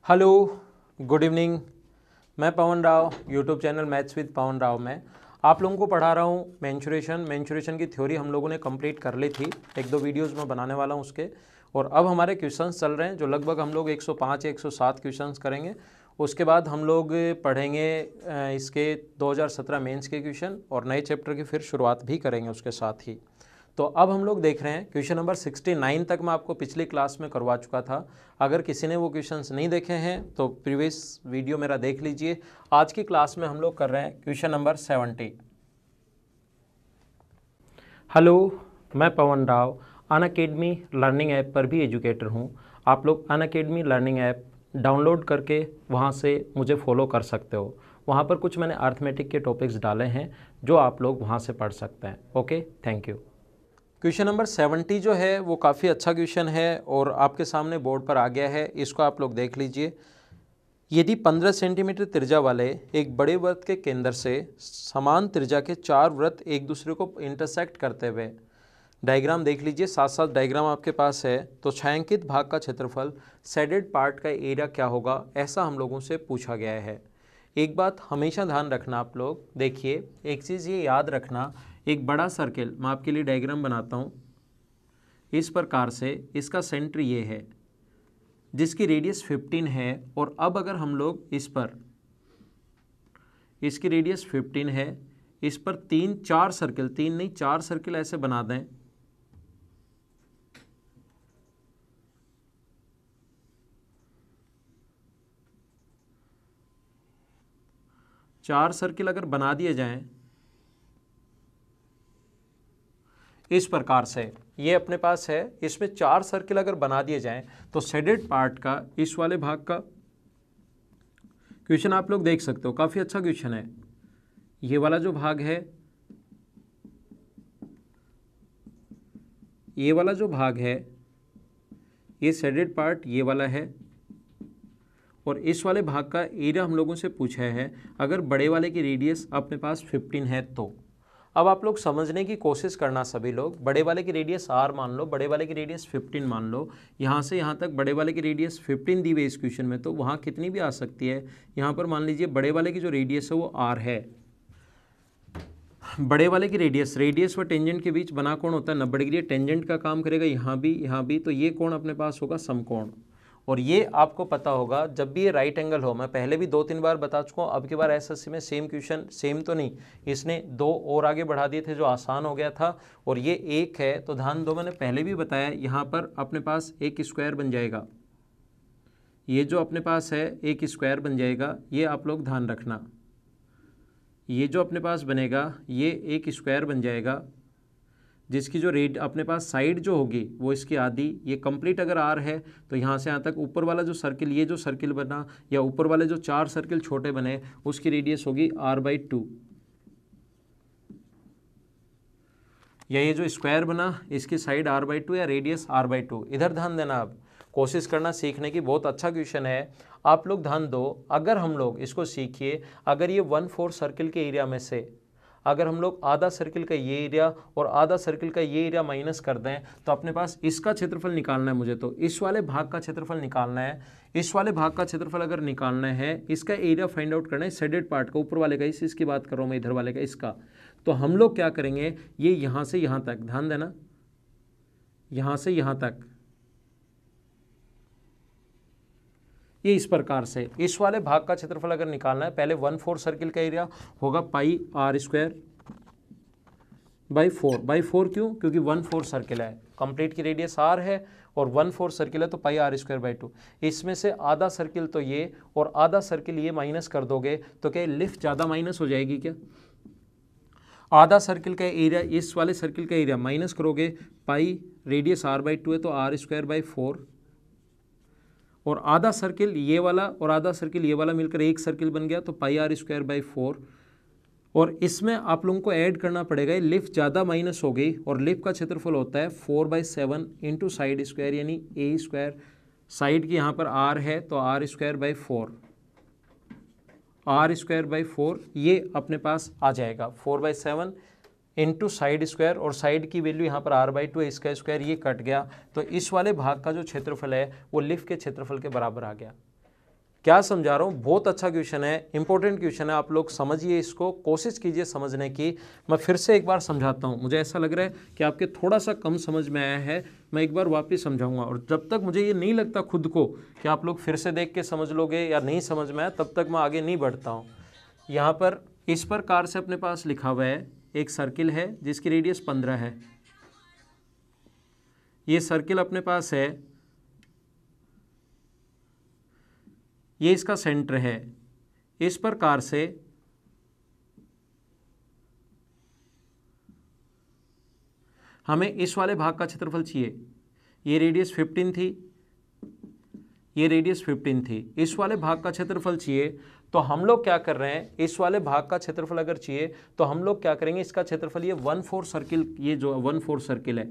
Hello, good evening. मैं Pawan Rao, YouTube channel maths with Pawan Rao में आप लोगों को पढ़ा रहा हूँ मेंचुरेशन की थ्योरी हम लोगों ने कंप्लीट कर ली थी। एक दो वीडियोस में बनाने वाला हूँ उसके। और अब हमारे क्वेश्चंस चल रहे हैं जो लगभग हम लोग 105 या 107 क्वेश्चंस करेंगे। उसके बाद हम लोग पढ़ेंगे इसके 2017 मेंस के क्वेश्चन और नए चैप्टर की फिर शुरुआत भी करेंगे उसके साथ ही। तो अब हम लोग देख रहे हैं क्वेश्चन नंबर 69 तक मैं आपको पिछली क्लास में करवा चुका था। अगर किसी ने वो क्वेश्चंस नहीं देखे हैं तो प्रीवियस वीडियो मेरा देख लीजिए। आज की क्लास में हम लोग कर रहे हैं क्वेश्चन नंबर 70। हेलो, मैं Pawan Rao Unacademy learning app पर भी एजुकेटर हूँ। आप लोग अनअकैडमी लर्निंग ऐप डाउनलोड करके वहाँ से मुझे फॉलो कर सकते हो। वहाँ पर कुछ मैंने अर्थमेटिक के टॉपिक्स डाले हैं जो आप लोग वहाँ से पढ़ सकते हैं। Okay, thank you. Question number 70 जो है वो काफ़ी अच्छा क्वेश्चन है और आपके सामने बोर्ड पर आ गया है। इसको आप लोग देख लीजिए। यदि 15 सेंटीमीटर त्रिज्या वाले एक बड़े वृत्त के केंद्र से समान त्रिज्या के 4 वृत्त एक दूसरे को इंटरसेक्ट करते हुए, डायग्राम देख लीजिए, साथ साथ डायग्राम आपके पास है। तो छायांकित भाग का क्षेत्रफल शेडेड पार्ट का एरिया क्या होगा, ऐसा हम लोगों से पूछा गया है। एक बात हमेशा ध्यान रखना, आप लोग देखिए, एक चीज़ ये याद रखना, एक बड़ा सर्किल, मैं आपके लिए डायग्राम बनाता हूँ इस प्रकार से। इसका सेंटर ये है जिसकी रेडियस 15 है। और अब अगर हम लोग इस पर, इसकी रेडियस 15 है, इस पर 4 सर्किल, 3 नहीं 4 सर्किल ऐसे बना दें। चार सर्किल अगर बना दिए जाएं इस प्रकार से, ये अपने पास है, इसमें 4 सर्किल अगर बना दिए जाएं तो शेडेड पार्ट का इस वाले भाग का क्वेश्चन आप लोग देख सकते हो। काफ़ी अच्छा क्वेश्चन है। ये वाला जो भाग है, ये वाला जो भाग है, ये शेडेड पार्ट ये वाला है। और इस वाले भाग का एरिया हम लोगों से पूछा है अगर बड़े वाले की रेडियस अपने पास 15 है तो। अब आप लोग समझने की कोशिश करना सभी लोग। बड़े वाले की रेडियस r मान लो, बड़े वाले की रेडियस 15 मान लो। यहाँ से यहाँ तक बड़े वाले की रेडियस 15 दी हुई इस क्वेश्चन में, तो वहाँ कितनी भी आ सकती है। यहाँ पर मान लीजिए बड़े वाले की जो रेडियस है वो r है। बड़े वाले की रेडियस व टेंजेंट के बीच बना कोण होता है 90 डिग्री। टेंजेंट का काम करेगा यहाँ भी, तो ये कोण अपने पास होगा समकोण। और ये आपको पता होगा जब भी ये राइट एंगल हो, मैं पहले भी 2-3 बार बता चुका हूँ, अब की बार एसएससी में सेम क्वेश्चन, सेम तो नहीं, इसने 2 और आगे बढ़ा दिए थे जो आसान हो गया था। और ये 1 है तो ध्यान दो, मैंने पहले भी बताया, यहाँ पर अपने पास एक स्क्वायर बन जाएगा। ये जो अपने पास है एक स्क्वायर बन जाएगा, ये आप लोग ध्यान रखना। ये जो अपने पास बनेगा ये एक स्क्वायर बन जाएगा, जिसकी जो रेड अपने पास साइड जो होगी वो इसकी आधी। ये कंप्लीट अगर आर है तो यहाँ से यहाँ तक ऊपर वाला जो सर्किल, ये जो सर्किल बना या ऊपर वाले जो 4 सर्किल छोटे बने, उसकी रेडियस होगी r/2। या ये जो स्क्वायर बना इसकी साइड r/2 या रेडियस r/2। इधर ध्यान देना, आप कोशिश करना सीखने की। बहुत अच्छा क्वेश्चन है, आप लोग ध्यान दो। अगर हम लोग इसको सीखिए, अगर ये 1/4 सर्किल के एरिया में से अगर हम लोग आधा सर्किल का ये एरिया और आधा सर्किल का ये एरिया माइनस कर दें तो अपने पास इसका क्षेत्रफल निकालना है मुझे। तो इस वाले भाग का क्षेत्रफल निकालना है। इस वाले भाग का क्षेत्रफल अगर निकालना है, इसका एरिया फाइंड आउट करना है शेडेड पार्ट का, ऊपर वाले का, इसकी बात कर रहा हूँ मैं, इधर वाले का, इसका। तो हम लोग क्या करेंगे, ये यहाँ से यहाँ तक, ध्यान देना, यहाँ से यहाँ तक, ये इस प्रकार से इस वाले भाग का क्षेत्रफल अगर निकालना है, पहले 1/4 सर्किल का एरिया होगा πr²/4 क्यों, क्योंकि 1/4 सर्किल है, कंप्लीट की रेडियस r है और 1/4 सर्किल है तो πr²/2। इसमें से आधा सर्किल तो ये और आधा सर्किल ये माइनस कर दोगे तो क्या लिफ्ट ज़्यादा माइनस हो जाएगी क्या? आधा सर्किल का एरिया, इस वाले सर्किल का एरिया माइनस करोगे, पाई रेडियस r/2 है तो r²/4, और आधा सर्किल ये वाला और आधा सर्किल ये वाला मिलकर एक सर्किल बन गया तो πr²/4। और इसमें आप लोगों को ऐड करना पड़ेगा, ये लिफ्ट ज़्यादा माइनस हो गई और लिफ्ट का क्षेत्रफल होता है 4/7 इंटू साइड स्क्वायर यानी a²। साइड की यहाँ पर r है तो r²/4, r²/4 ये अपने पास आ जाएगा 4/7 इंटू साइड स्क्वायर, और साइड की वैल्यू यहाँ पर r/2 है, इसका स्क्वायर, ये कट गया। तो इस वाले भाग का जो क्षेत्रफल है वो लिफ्ट के क्षेत्रफल के बराबर आ गया। क्या समझा रहा हूँ, बहुत अच्छा क्वेश्चन है, इंपॉर्टेंट क्वेश्चन है, आप लोग समझिए इसको, कोशिश कीजिए समझने की। मैं फिर से एक बार समझाता हूँ, मुझे ऐसा लग रहा है कि आपके थोड़ा सा कम समझ में आया है, मैं एक बार वापस समझाऊंगा, और जब तक मुझे ये नहीं लगता खुद को कि आप लोग फिर से देख के समझ लोगे या नहीं समझ में आया, तब तक मैं आगे नहीं बढ़ता हूँ। यहाँ पर इस प्रकार से अपने पास लिखा हुआ है, एक सर्किल है जिसकी रेडियस 15 है, ये सर्किल अपने पास है, ये इसका सेंटर है। इस प्रकार से हमें इस वाले भाग का क्षेत्रफल चाहिए, ये रेडियस 15 थी, ये रेडियस 15 थी, इस वाले भाग का क्षेत्रफल चाहिए। तो हम लोग क्या कर रहे हैं, इस वाले भाग का क्षेत्रफल अगर चाहिए तो हम लोग क्या करेंगे, इसका क्षेत्रफल ये 1/4 सर्किल, ये जो 1/4 सर्किल है,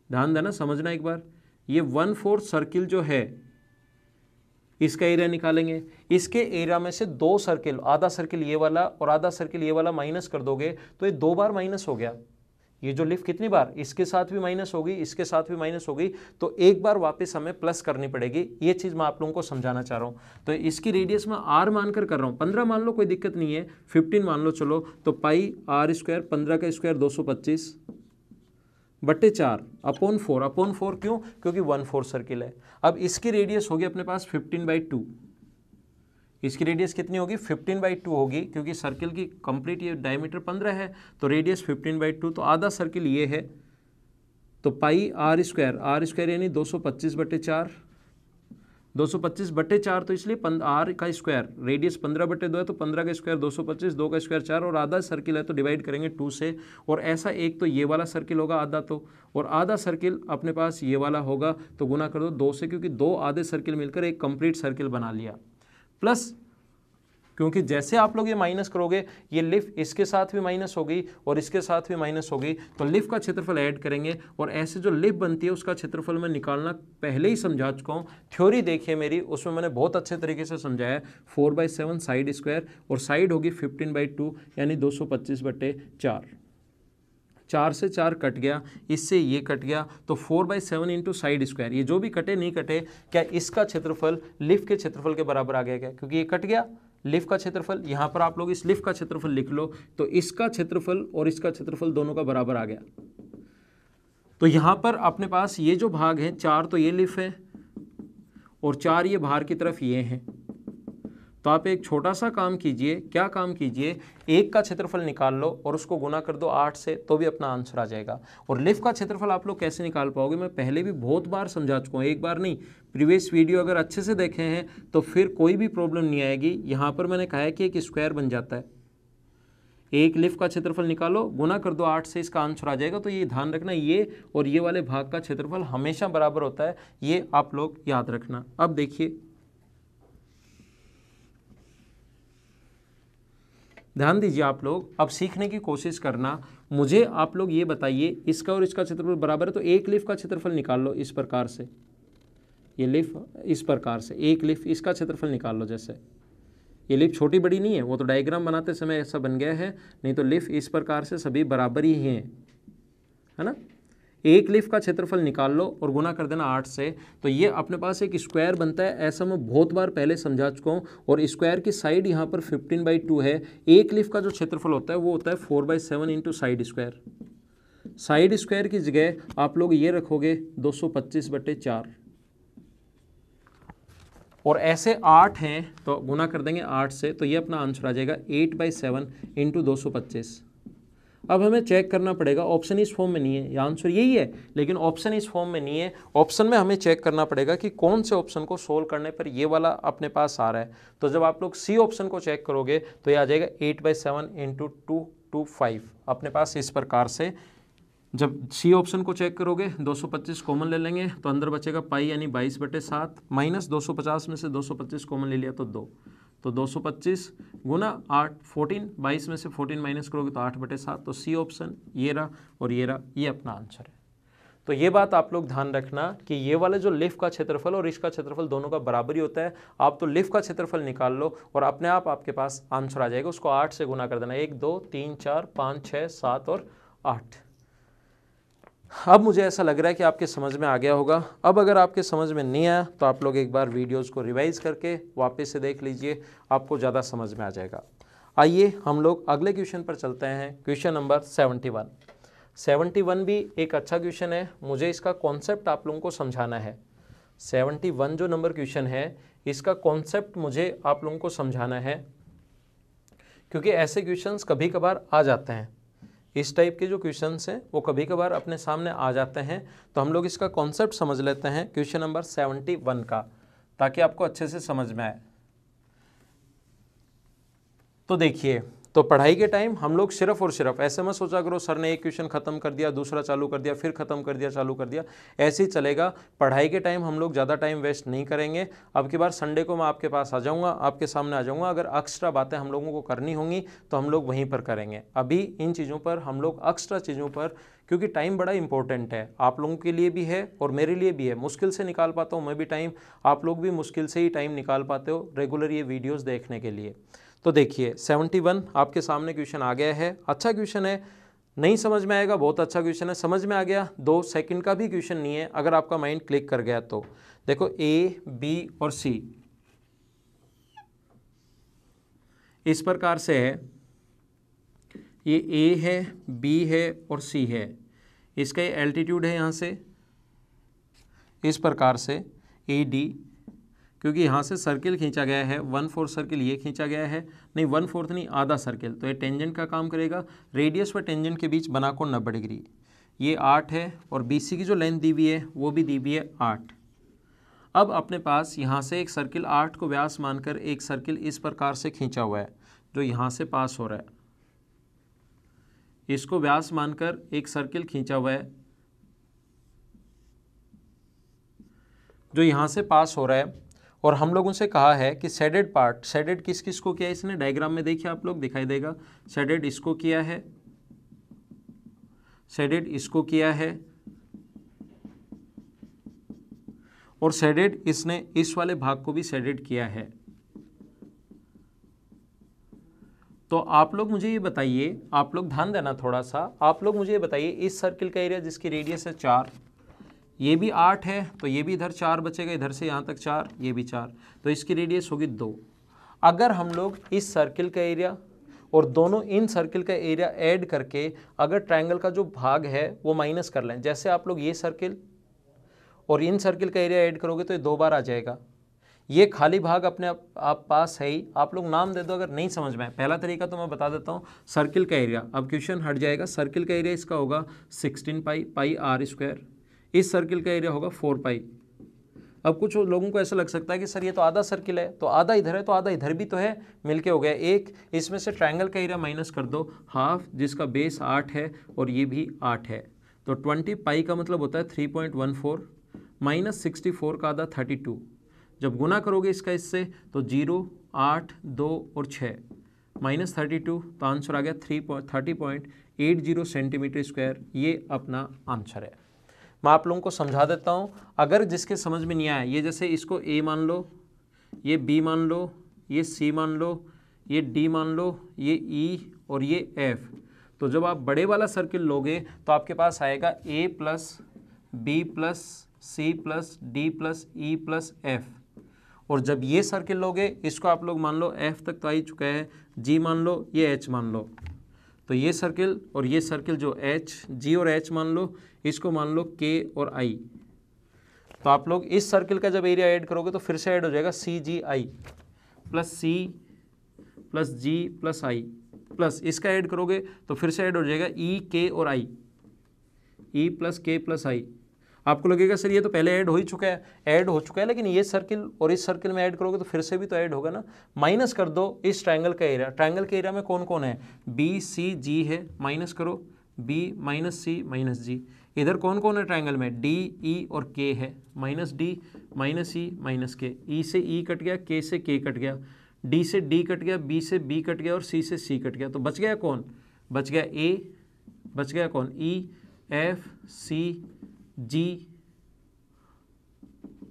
ध्यान देना, समझना एक बार, ये 1/4 सर्किल जो है इसका एरिया निकालेंगे। इसके एरिया में से 2 सर्किल, आधा सर्किल ये वाला और आधा सर्किल ये वाला माइनस कर दोगे तो ये 2 बार माइनस हो गया। ये जो लिफ्ट कितनी बार, इसके साथ भी माइनस होगी, इसके साथ भी माइनस होगी, तो एक बार वापस हमें प्लस करनी पड़ेगी। ये चीज़ मैं आप लोगों को समझाना चाह रहा हूँ। तो इसकी रेडियस मैं r मानकर कर रहा हूँ, 15 मान लो, कोई दिक्कत नहीं है, 15 मान लो, चलो, तो पाई r², 15 का स्क्वायर 225 बट्टे 4 अपॉन 4 क्यों, क्योंकि 1/4 सर्किल है। अब इसकी रेडियस होगी अपने पास 15/2, इसकी रेडियस कितनी होगी, 15/2 होगी, क्योंकि सर्किल की कंप्लीट ये डायमीटर 15 है, तो रेडियस 15/2, तो आधा सर्किल ये है, तो पाई r² यानी 225/4, 225/4, तो इसलिए r का स्क्वायर, रेडियस 15/2 है, तो 15 का स्क्वायर 225, 2 का स्क्वायर 4, और आधा सर्किल है तो डिवाइड करेंगे 2 से, और ऐसा एक तो ये वाला सर्किल होगा आधा, तो और आधा सर्किल अपने पास ये वाला होगा, तो गुना कर दो 2 से, क्योंकि 2 आधे सर्किल मिलकर एक कंप्लीट सर्किल बना लिया, प्लस क्योंकि जैसे आप लोग ये माइनस करोगे, ये लिफ्ट इसके साथ भी माइनस होगी और इसके साथ भी माइनस होगी, तो लिफ्ट का क्षेत्रफल ऐड करेंगे, और ऐसे जो लिफ्ट बनती है उसका क्षेत्रफल मैं निकालना पहले ही समझा चुका हूँ। थ्योरी देखिए मेरी, उसमें मैंने बहुत अच्छे तरीके से समझाया। 4/7 साइड स्क्वायर, और साइड होगी 15/2 यानी 225/4, 4 से 4 कट गया, इससे ये कट गया, तो 4/7 इंटू साइड स्क्वायर, ये जो भी कटे नहीं कटे, क्या इसका क्षेत्रफल लिफ्ट के क्षेत्रफल के बराबर आ गया क्या, क्योंकि ये कट गया लिफ्ट का क्षेत्रफल। यहाँ पर आप लोग इस लिफ्ट का क्षेत्रफल लिख लो, तो इसका क्षेत्रफल और इसका क्षेत्रफल दोनों का बराबर आ गया। तो यहाँ पर अपने पास ये जो भाग है 4, तो ये लिफ्ट है, और 4 ये बाहर की तरफ ये हैं। तो आप एक छोटा सा काम कीजिए, क्या काम कीजिए, 1 का क्षेत्रफल निकाल लो और उसको गुना कर दो 8 से, तो भी अपना आंसर आ जाएगा। और लिफ्ट का क्षेत्रफल आप लोग कैसे निकाल पाओगे, मैं पहले भी बहुत बार समझा चुका हूँ, एक बार नहीं, प्रीवियस वीडियो अगर अच्छे से देखे हैं तो फिर कोई भी प्रॉब्लम नहीं आएगी। यहाँ पर मैंने कहा है कि एक स्क्वायर बन जाता है, एक लिफ्ट का क्षेत्रफल निकालो, गुना कर दो 8 से, इसका आंसर आ जाएगा। तो ये ध्यान रखना, ये और ये वाले भाग का क्षेत्रफल हमेशा बराबर होता है, ये आप लोग याद रखना। अब देखिए, ध्यान दीजिए आप लोग, अब सीखने की कोशिश करना। मुझे आप लोग ये बताइए, इसका और इसका क्षेत्रफल बराबर है, तो एक लिफ्ट का क्षेत्रफल निकाल लो इस प्रकार से, ये लिफ्ट इस प्रकार से, एक लिफ्ट इसका क्षेत्रफल निकाल लो। जैसे ये लिफ्ट छोटी बड़ी नहीं है, वो तो डायग्राम बनाते समय ऐसा बन गया है, नहीं तो लिफ्ट इस प्रकार से सभी बराबर ही हैं, है ना। एक लिफ्ट का क्षेत्रफल निकाल लो और गुना कर देना 8 से, तो ये अपने पास एक स्क्वायर बनता है। ऐसा मैं बहुत बार पहले समझा चुका हूँ, और स्क्वायर की साइड यहाँ पर 15/2 है। एक लिफ्ट का जो क्षेत्रफल होता है वो होता है 4/7 into side square. Side square की जगह आप लोग ये रखोगे 225/4, और ऐसे 8 हैं तो गुना कर देंगे 8 से, तो ये अपना आंसर आ जाएगा 8/7 इंटू 225। अब हमें चेक करना पड़ेगा, ऑप्शन इस फॉर्म में नहीं है, ये आंसर यही है, लेकिन ऑप्शन इस फॉर्म में नहीं है। ऑप्शन में हमें चेक करना पड़ेगा कि कौन से ऑप्शन को सोल्व करने पर ये वाला अपने पास आ रहा है। तो जब आप लोग सी ऑप्शन को चेक करोगे तो ये आ जाएगा 8/7 इंटू 225, अपने पास इस प्रकार से। जब सी ऑप्शन को चेक करोगे 225 कॉमन ले लेंगे, तो अंदर बचेगा पाई यानी 22/7, माइनस 250 में से 225 कॉमन ले लिया तो 2, तो 225 गुना 8, 14, 22 में से 14 माइनस करोगे तो 8/7, तो सी ऑप्शन ये रहा और ये रहा, ये अपना आंसर है। तो ये बात आप लोग ध्यान रखना कि ये वाले जो लिफ्ट का क्षेत्रफल और इसका क्षेत्रफल दोनों का बराबर ही होता है। आप तो लिफ्ट का क्षेत्रफल निकाल लो और अपने आप आपके पास आंसर आ जाएगा, उसको 8 से गुना कर देना, 1 2 3 4 5 6 7 और 8। अब मुझे ऐसा लग रहा है कि आपके समझ में आ गया होगा। अब अगर आपके समझ में नहीं आया तो आप लोग एक बार वीडियोस को रिवाइज करके वापस से देख लीजिए, आपको ज़्यादा समझ में आ जाएगा। आइए हम लोग अगले क्वेश्चन पर चलते हैं। Question number 71। 71 भी एक अच्छा क्वेश्चन है, मुझे इसका कॉन्सेप्ट आप लोगों को समझाना है। 71 जो नंबर क्वेश्चन है, इसका कॉन्सेप्ट मुझे आप लोगों को समझाना है, क्योंकि ऐसे क्वेश्चंस कभी कभार आ जाते हैं। इस टाइप के जो क्वेश्चंस हैं वो कभी कभार अपने सामने आ जाते हैं, तो हम लोग इसका कॉन्सेप्ट समझ लेते हैं क्वेश्चन नंबर 71 का, ताकि आपको अच्छे से समझ में आए। तो देखिए, तो पढ़ाई के टाइम हम लोग सिर्फ और सिर्फ ऐसे मत सोचा करो सर ने एक क्वेश्चन खत्म कर दिया, दूसरा चालू कर दिया, फिर खत्म कर दिया, चालू कर दिया, ऐसे ही चलेगा। पढ़ाई के टाइम हम लोग ज़्यादा टाइम वेस्ट नहीं करेंगे। अब की बार संडे को मैं आपके पास आ जाऊँगा, आपके सामने आ जाऊँगा। अगर एक्स्ट्रा बातें हम लोगों को करनी होंगी तो हम लोग वहीं पर करेंगे। अभी इन चीज़ों पर हम लोग एक्स्ट्रा चीज़ों पर, क्योंकि टाइम बड़ा इंपॉर्टेंट है, आप लोगों के लिए भी है और मेरे लिए भी है। मुश्किल से निकाल पाता हूँ मैं भी टाइम, आप लोग भी मुश्किल से ही टाइम निकाल पाते हो रेगुलर ये वीडियोज़ देखने के लिए। तो देखिए 71 आपके सामने क्वेश्चन आ गया है। अच्छा क्वेश्चन है, नहीं समझ में आएगा बहुत अच्छा क्वेश्चन है, समझ में आ गया 2 सेकंड का भी क्वेश्चन नहीं है अगर आपका माइंड क्लिक कर गया तो। देखो ए, बी और सी इस प्रकार से है, ये ए है, बी है और सी है। इसका ये एल्टीट्यूड है यहाँ से इस प्रकार से ए डी, क्योंकि यहाँ से सर्किल खींचा गया है, 1/4 सर्किल ये खींचा गया है, नहीं 1/4 नहीं आधा सर्किल, तो ये टेंजेंट का काम करेगा। रेडियस व टेंजेंट के बीच बना कोण 90 डिग्री, ये 8 है और BC की जो लेंथ दी हुई है वो भी दी हुई है 8। अब अपने पास यहाँ से एक सर्किल 8 को व्यास मानकर एक सर्किल इस प्रकार से खींचा हुआ है जो यहाँ से पास हो रहा है, इसको व्यास मानकर एक सर्किल खींचा हुआ है जो यहाँ से पास हो रहा है। और हम लोगों से कहा है कि शेडेड पार्ट, शेडेड किस किस को किया है इसने, डायग्राम में देखिए आप लोग दिखाई देगा, शेडेड इसको किया है, शेडेड इसको किया है और शेडेड इसने इस वाले भाग को भी शेडेड किया है। तो आप लोग मुझे ये बताइए, आप लोग ध्यान देना थोड़ा सा, आप लोग मुझे ये बताइए इस सर्किल का एरिया जिसकी रेडियस है 4, ये भी 8 है तो ये भी इधर 4 बचेगा, इधर से यहाँ तक 4, ये भी 4, तो इसकी रेडियस होगी 2। अगर हम लोग इस सर्किल का एरिया और दोनों इन सर्किल का एरिया ऐड करके अगर ट्रायंगल का जो भाग है वो माइनस कर लें, जैसे आप लोग ये सर्किल और इन सर्किल का एरिया ऐड करोगे तो ये 2 बार आ जाएगा। ये खाली भाग अपने आप पास है ही, आप लोग नाम दे दो अगर नहीं समझ में आए। पहला तरीका तो मैं बता देता हूँ, सर्किल का एरिया, अब क्वेश्चन हट जाएगा। सर्किल का एरिया इसका होगा 16 पाई आर स्क्वायर, इस सर्किल का एरिया होगा 4 पाई। अब कुछ लोगों को ऐसा लग सकता है कि सर ये तो आधा सर्किल है, तो आधा इधर है तो आधा इधर भी तो है, मिलके हो गया 1। इसमें से ट्रायंगल का एरिया माइनस कर दो हाफ, जिसका बेस 8 है और ये भी 8 है, तो 20 पाई का मतलब होता है 3.14 माइनस 64 का आधा 32। जब गुना करोगे इसका इससे तो 0, 8, 2 और 6 माइनस 32, तो आंसर आ गया 30.80 सेंटीमीटर स्क्वायर। ये अपना आंसर है। मैं आप लोगों को समझा देता हूँ, अगर जिसके समझ में नहीं आया, ये जैसे इसको A मान लो, ये B मान लो, ये C मान लो, ये D मान लो, ये E और ये F, तो जब आप बड़े वाला सर्किल लोगे तो आपके पास आएगा A plus B plus C plus D plus E plus F। और जब ये सर्किल लोगे, इसको आप लोग मान लो F तक तो आ ही चुका है, G मान लो, ये H मान लो, तो ये सर्किल और ये सर्किल जो H, G और H मान लो, इसको मान लो K और I। तो आप लोग इस सर्किल का जब एरिया ऐड करोगे तो फिर से ऐड हो जाएगा CGI plus C plus G plus I, plus इसका ऐड करोगे तो फिर से ऐड हो जाएगा E, K और I, E plus K plus I। आपको लगेगा सर ये तो पहले ऐड हो ही चुका है, ऐड हो चुका है, लेकिन ये सर्किल और इस सर्किल में ऐड करोगे तो फिर से भी तो ऐड होगा ना। माइनस कर दो इस ट्रायंगल का एरिया, ट्रायंगल के एरिया में कौन कौन है, B, C, G है, माइनस करो B minus C minus G। इधर कौन कौन है ट्रायंगल में, D, E और K है, minus D minus E minus K। E से E कट गया, K से K कट गया, D से D कट गया, B से B कट गया और C से C कट गया, तो बच गया कौन, बच गया A, बच गया कौन, E, F, C, G,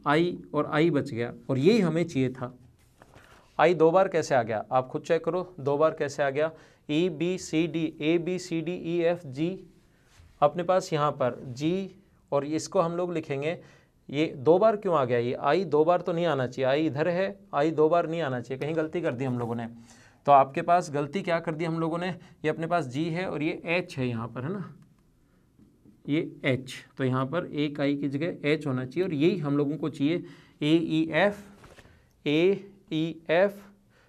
I और I बच गया, और यही हमें चाहिए था। I 2 बार कैसे आ गया, आप खुद चेक करो 2 बार कैसे आ गया। E, B, C, D, A, B, C, D, E, F, G, अपने पास यहाँ पर g और इसको हम लोग लिखेंगे, ये 2 बार क्यों आ गया, ये i 2 बार तो नहीं आना चाहिए, i इधर है, i 2 बार नहीं आना चाहिए, कहीं गलती कर दी हम लोगों ने। तो आपके पास गलती क्या कर दी हम लोगों ने, ये अपने पास g है और ये h है यहाँ पर, है ना, ये h, तो यहाँ पर एक i की जगह h होना चाहिए और यही हम लोगों को चाहिए, a e f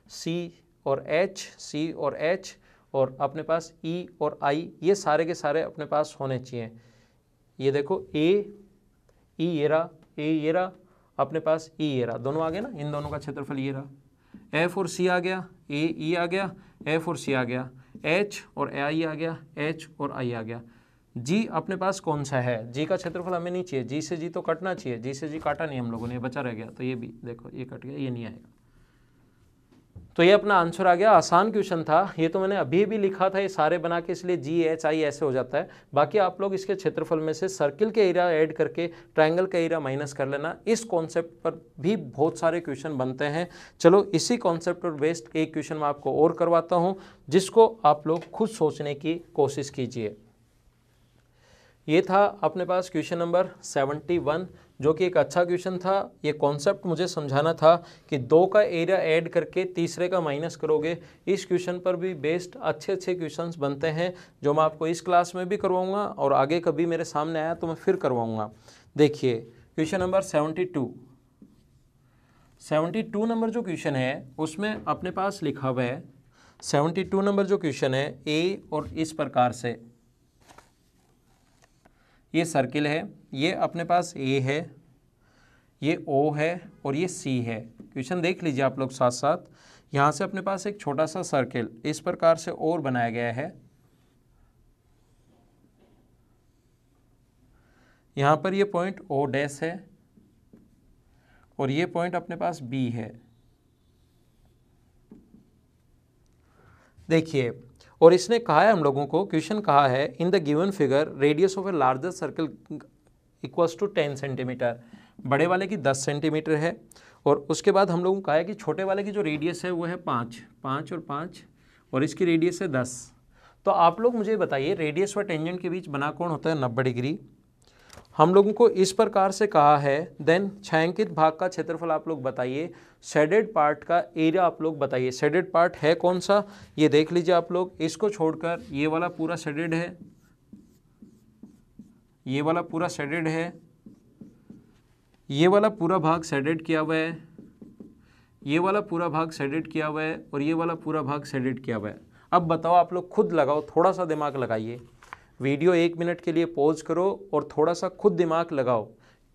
c और h, c और h और अपने पास e और i, ये सारे के सारे अपने पास होने चाहिए। ये देखो a e ये रहा, अपने पास e ये रहा, दोनों आ गए ना, इन दोनों का क्षेत्रफल ये रहा, f और c आ गया, a e आ गया, f और c आ गया, h और i आ गया, h और i आ गया। g अपने पास कौन सा है, g का क्षेत्रफल हमें नहीं चाहिए, g से g तो कटना चाहिए, g से g काटा नहीं हम लोगों ने, बचा रह गया, तो ये भी देखो ये कट गया, ये नहीं आएगा। तो ये अपना आंसर आ गया। आसान क्वेश्चन था, ये तो मैंने अभी भी लिखा था ये सारे बना के, इसलिए जी एच आई ऐसे हो जाता है। बाकी आप लोग इसके क्षेत्रफल में से सर्किल के एरिया ऐड करके ट्रायंगल का एरिया माइनस कर लेना। इस कॉन्सेप्ट पर भी बहुत सारे क्वेश्चन बनते हैं। चलो इसी कॉन्सेप्ट पर बेस्ड एक क्वेश्चन मैं आपको और करवाता हूँ, जिसको आप लोग खुद सोचने की कोशिश कीजिए। ये था अपने पास क्वेश्चन नंबर 71, जो कि एक अच्छा क्वेश्चन था। ये कॉन्सेप्ट मुझे समझाना था कि 2 का एरिया ऐड करके तीसरे का माइनस करोगे। इस क्वेश्चन पर भी बेस्ड अच्छे अच्छे क्वेश्चंस बनते हैं, जो मैं आपको इस क्लास में भी करवाऊंगा और आगे कभी मेरे सामने आया तो मैं फिर करवाऊंगा। देखिए क्वेश्चन नंबर 72 नंबर जो क्वेश्चन है उसमें अपने पास लिखा हुआ है, 72 नंबर जो क्वेश्चन है ए, और इस प्रकार से ये सर्किल है, ये अपने पास ए है, ये ओ है और ये सी है। क्वेश्चन देख लीजिए आप लोग साथ साथ। यहाँ से अपने पास एक छोटा सा सर्किल इस प्रकार से और बनाया गया है, यहाँ पर ये पॉइंट ओ डैश है और ये पॉइंट अपने पास बी है। देखिए, और इसने कहा है हम लोगों को, क्वेश्चन कहा है in the given figure radius of a larger circle equals to 10 centimetre. बड़े वाले की 10 सेंटीमीटर है और उसके बाद हम लोगों को कहा है कि छोटे वाले की जो रेडियस है वो है 5 और 5 और इसकी रेडियस है 10। तो आप लोग मुझे बताइए रेडियस व टेंजेंट के बीच बना कोण होता है 90 डिग्री। हम लोगों को इस प्रकार से कहा है, देन छायांकित भाग का क्षेत्रफल आप लोग बताइए, शेडेड पार्ट का एरिया आप लोग बताइए। शेडेड पार्ट है कौन सा, ये देख लीजिए आप लोग। इसको छोड़कर ये वाला पूरा शेडेड है, ये वाला पूरा शेडेड है, ये वाला पूरा भाग शेडेड किया हुआ है, ये वाला पूरा भाग शेडेड किया हुआ है और ये वाला पूरा भाग शेडेड किया हुआ है। अब बताओ, आप लोग खुद लगाओ, थोड़ा सा दिमाग लगाइए। वीडियो 1 मिनट के लिए पॉज करो और थोड़ा सा खुद दिमाग लगाओ।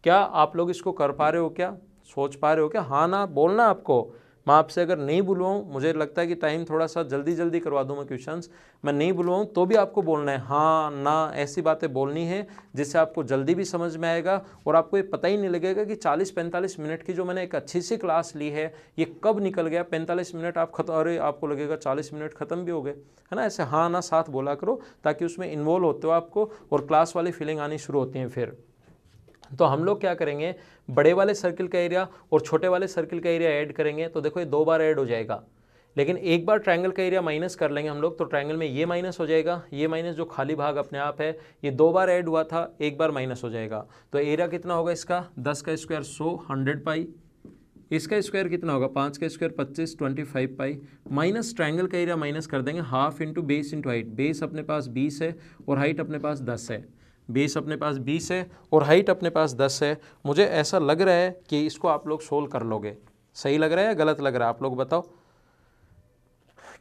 क्या आप लोग इसको कर पा रहे हो, क्या सोच पा रहे हो क्या? हाँ ना बोलना आपको। मैं आपसे अगर नहीं बुलवाऊँ, मुझे लगता है कि टाइम थोड़ा सा जल्दी करवा दूँ मैं क्वेश्चंस, मैं नहीं बुलवाऊँ तो भी आपको बोलना है हाँ ना, ऐसी बातें बोलनी है जिससे आपको जल्दी भी समझ में आएगा और आपको ये पता ही नहीं लगेगा कि 40-45 मिनट की जो मैंने एक अच्छी सी क्लास ली है ये कब निकल गया। 45 मिनट आप अरे आपको लगेगा 40 मिनट ख़त्म भी हो गए, है ना। ऐसे हाँ ना साथ बोला करो ताकि उसमें इन्वॉल्व होते हो आपको और क्लास वाली फीलिंग आनी शुरू होती है। फिर तो हम लोग क्या करेंगे, बड़े वाले सर्किल का एरिया और छोटे वाले सर्किल का एरिया ऐड करेंगे। तो देखो ये 2 बार ऐड हो जाएगा, लेकिन एक बार ट्रायंगल का एरिया माइनस कर लेंगे हम लोग, तो ट्रायंगल में ये माइनस हो जाएगा, ये माइनस जो खाली भाग अपने आप है, ये 2 बार ऐड हुआ था, एक बार माइनस हो जाएगा। तो एरिया कितना होगा इसका, 10 का स्क्वायर 100, 100 पाई। इसका स्क्वायर कितना होगा, 5 का स्क्वायर 25, 25 पाई। माइनस ट्रायंगल का एरिया माइनस कर देंगे, half into base into height. Base अपने पास 20 है और हाइट अपने पास 10 है। बेस अपने पास 20 है और हाइट अपने पास 10 है। मुझे ऐसा लग रहा है कि इसको आप लोग सोल्व कर लोगे। सही लग रहा है या गलत लग रहा है, आप लोग बताओ।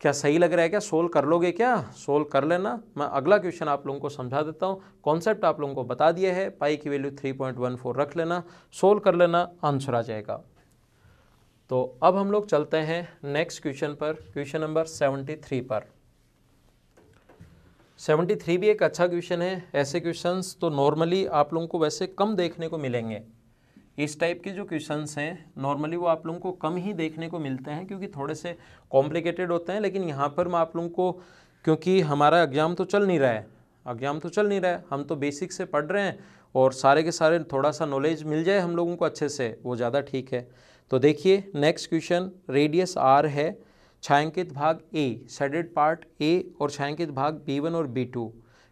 क्या सही लग रहा है, क्या सोल्व कर लोगे, क्या सोल्व कर लेना। मैं अगला क्वेश्चन आप लोगों को समझा देता हूँ। कॉन्सेप्ट आप लोगों को बता दिया है, पाई की वैल्यू 3.14 रख लेना, सोल्व कर लेना, आंसर आ जाएगा। तो अब हम लोग चलते हैं नेक्स्ट क्वेश्चन पर, क्वेश्चन नंबर 73 पर। 73 भी एक अच्छा क्वेश्चन है। ऐसे क्वेश्चंस तो नॉर्मली आप लोगों को वैसे कम देखने को मिलेंगे। इस टाइप के जो क्वेश्चंस हैं नॉर्मली वो आप लोगों को कम ही देखने को मिलते हैं, क्योंकि थोड़े से कॉम्प्लिकेटेड होते हैं। लेकिन यहाँ पर मैं आप लोगों को, क्योंकि हमारा एग्ज़ाम तो चल नहीं रहा है, हम तो बेसिक से पढ़ रहे हैं और सारे के सारे थोड़ा सा नॉलेज मिल जाए हम लोगों को अच्छे से, वो ज़्यादा ठीक है। तो देखिए नेक्स्ट क्वेश्चन, रेडियस r है, छायांकित भाग A, शेडेड पार्ट A और छायांकित भाग B1 और B2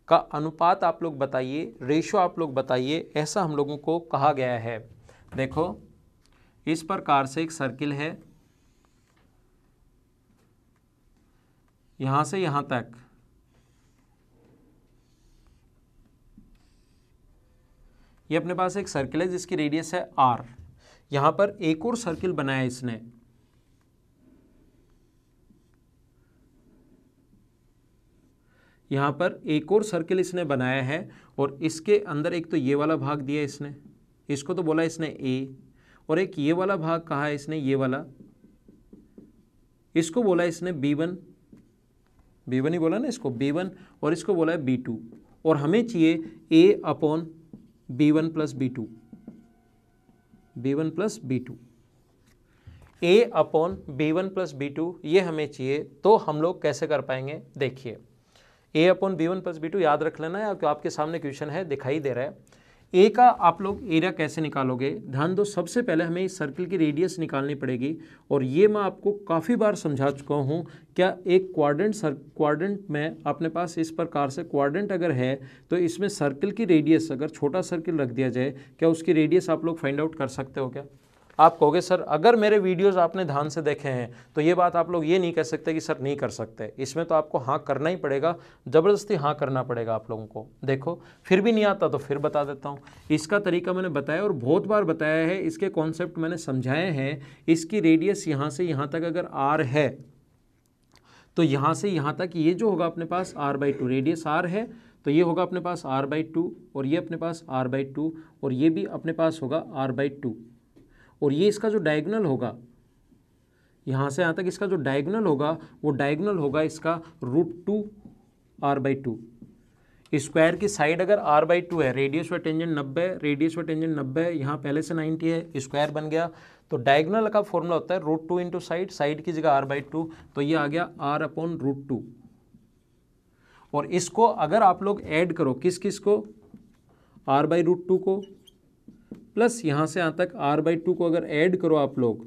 का अनुपात आप लोग बताइए, रेशो आप लोग बताइए, ऐसा हम लोगों को कहा गया है। देखो इस प्रकार से एक सर्किल है, यहां से यहां तक ये अपने पास एक सर्किल है जिसकी रेडियस है r। यहां पर एक और सर्किल बनाया इसने, यहां पर एक और सर्किल इसने बनाया है और इसके अंदर एक तो ये वाला भाग दिया इसने, इसको तो बोला इसने a, और एक ये वाला भाग कहा है इसने, ये वाला, इसको बोला इसने b1 ही बोला ना इसको b1, और इसको बोला है b2, और हमें चाहिए a upon b1 plus b2, b1 plus b2, a upon b1 plus b2 ये हमें चाहिए। तो हम लोग कैसे कर पाएंगे, देखिए a upon b1 plus b2 याद रख लेना है, आपके सामने क्वेश्चन है दिखाई दे रहा है। ए का आप लोग एरिया कैसे निकालोगे, ध्यान दो, सबसे पहले हमें इस सर्किल की रेडियस निकालनी पड़ेगी, और ये मैं आपको काफ़ी बार समझा चुका हूँ। क्या एक क्वाड्रेंट में अपने पास इस प्रकार से क्वाड्रेंट अगर है तो इसमें सर्किल की रेडियस, अगर छोटा सर्किल रख दिया जाए, क्या उसकी रेडियस आप लोग फाइंड आउट कर सकते हो क्या? आप कहोगे सर अगर मेरे वीडियोस आपने ध्यान से देखे हैं तो ये बात आप लोग ये नहीं कह सकते कि सर नहीं कर सकते, इसमें तो आपको हाँ करना ही पड़ेगा, ज़बरदस्ती हाँ करना पड़ेगा आप लोगों को। देखो फिर भी नहीं आता तो फिर बता देता हूँ, इसका तरीका मैंने बताया और बहुत बार बताया है, इसके कॉन्सेप्ट मैंने समझाए हैं। इसकी रेडियस यहाँ से यहाँ तक अगर r है तो यहाँ से यहाँ तक ये जो होगा अपने पास r/2, रेडियस r है तो ये होगा अपने पास r/2, और ये अपने पास r/2, और ये भी अपने पास होगा r/2, और ये इसका जो डायगोनल होगा यहाँ से यहाँ तक, इसका जो डायगोनल होगा वो डायगोनल होगा इसका √2 r/2। स्क्वायर की साइड अगर r/2 है, रेडियस व टेंजेंट 90, रेडियस व टेंजेंट 90, यहाँ पहले से 90 है, स्क्वायर बन गया, तो डायगोनल का फॉर्मूला होता है √2 इंटू साइड की जगह r/2, तो ये आ गया r/√2। और इसको अगर आप लोग ऐड करो किस किस को, r/√2 को प्लस यहाँ से यहाँ तक r/2 को अगर ऐड करो आप लोग,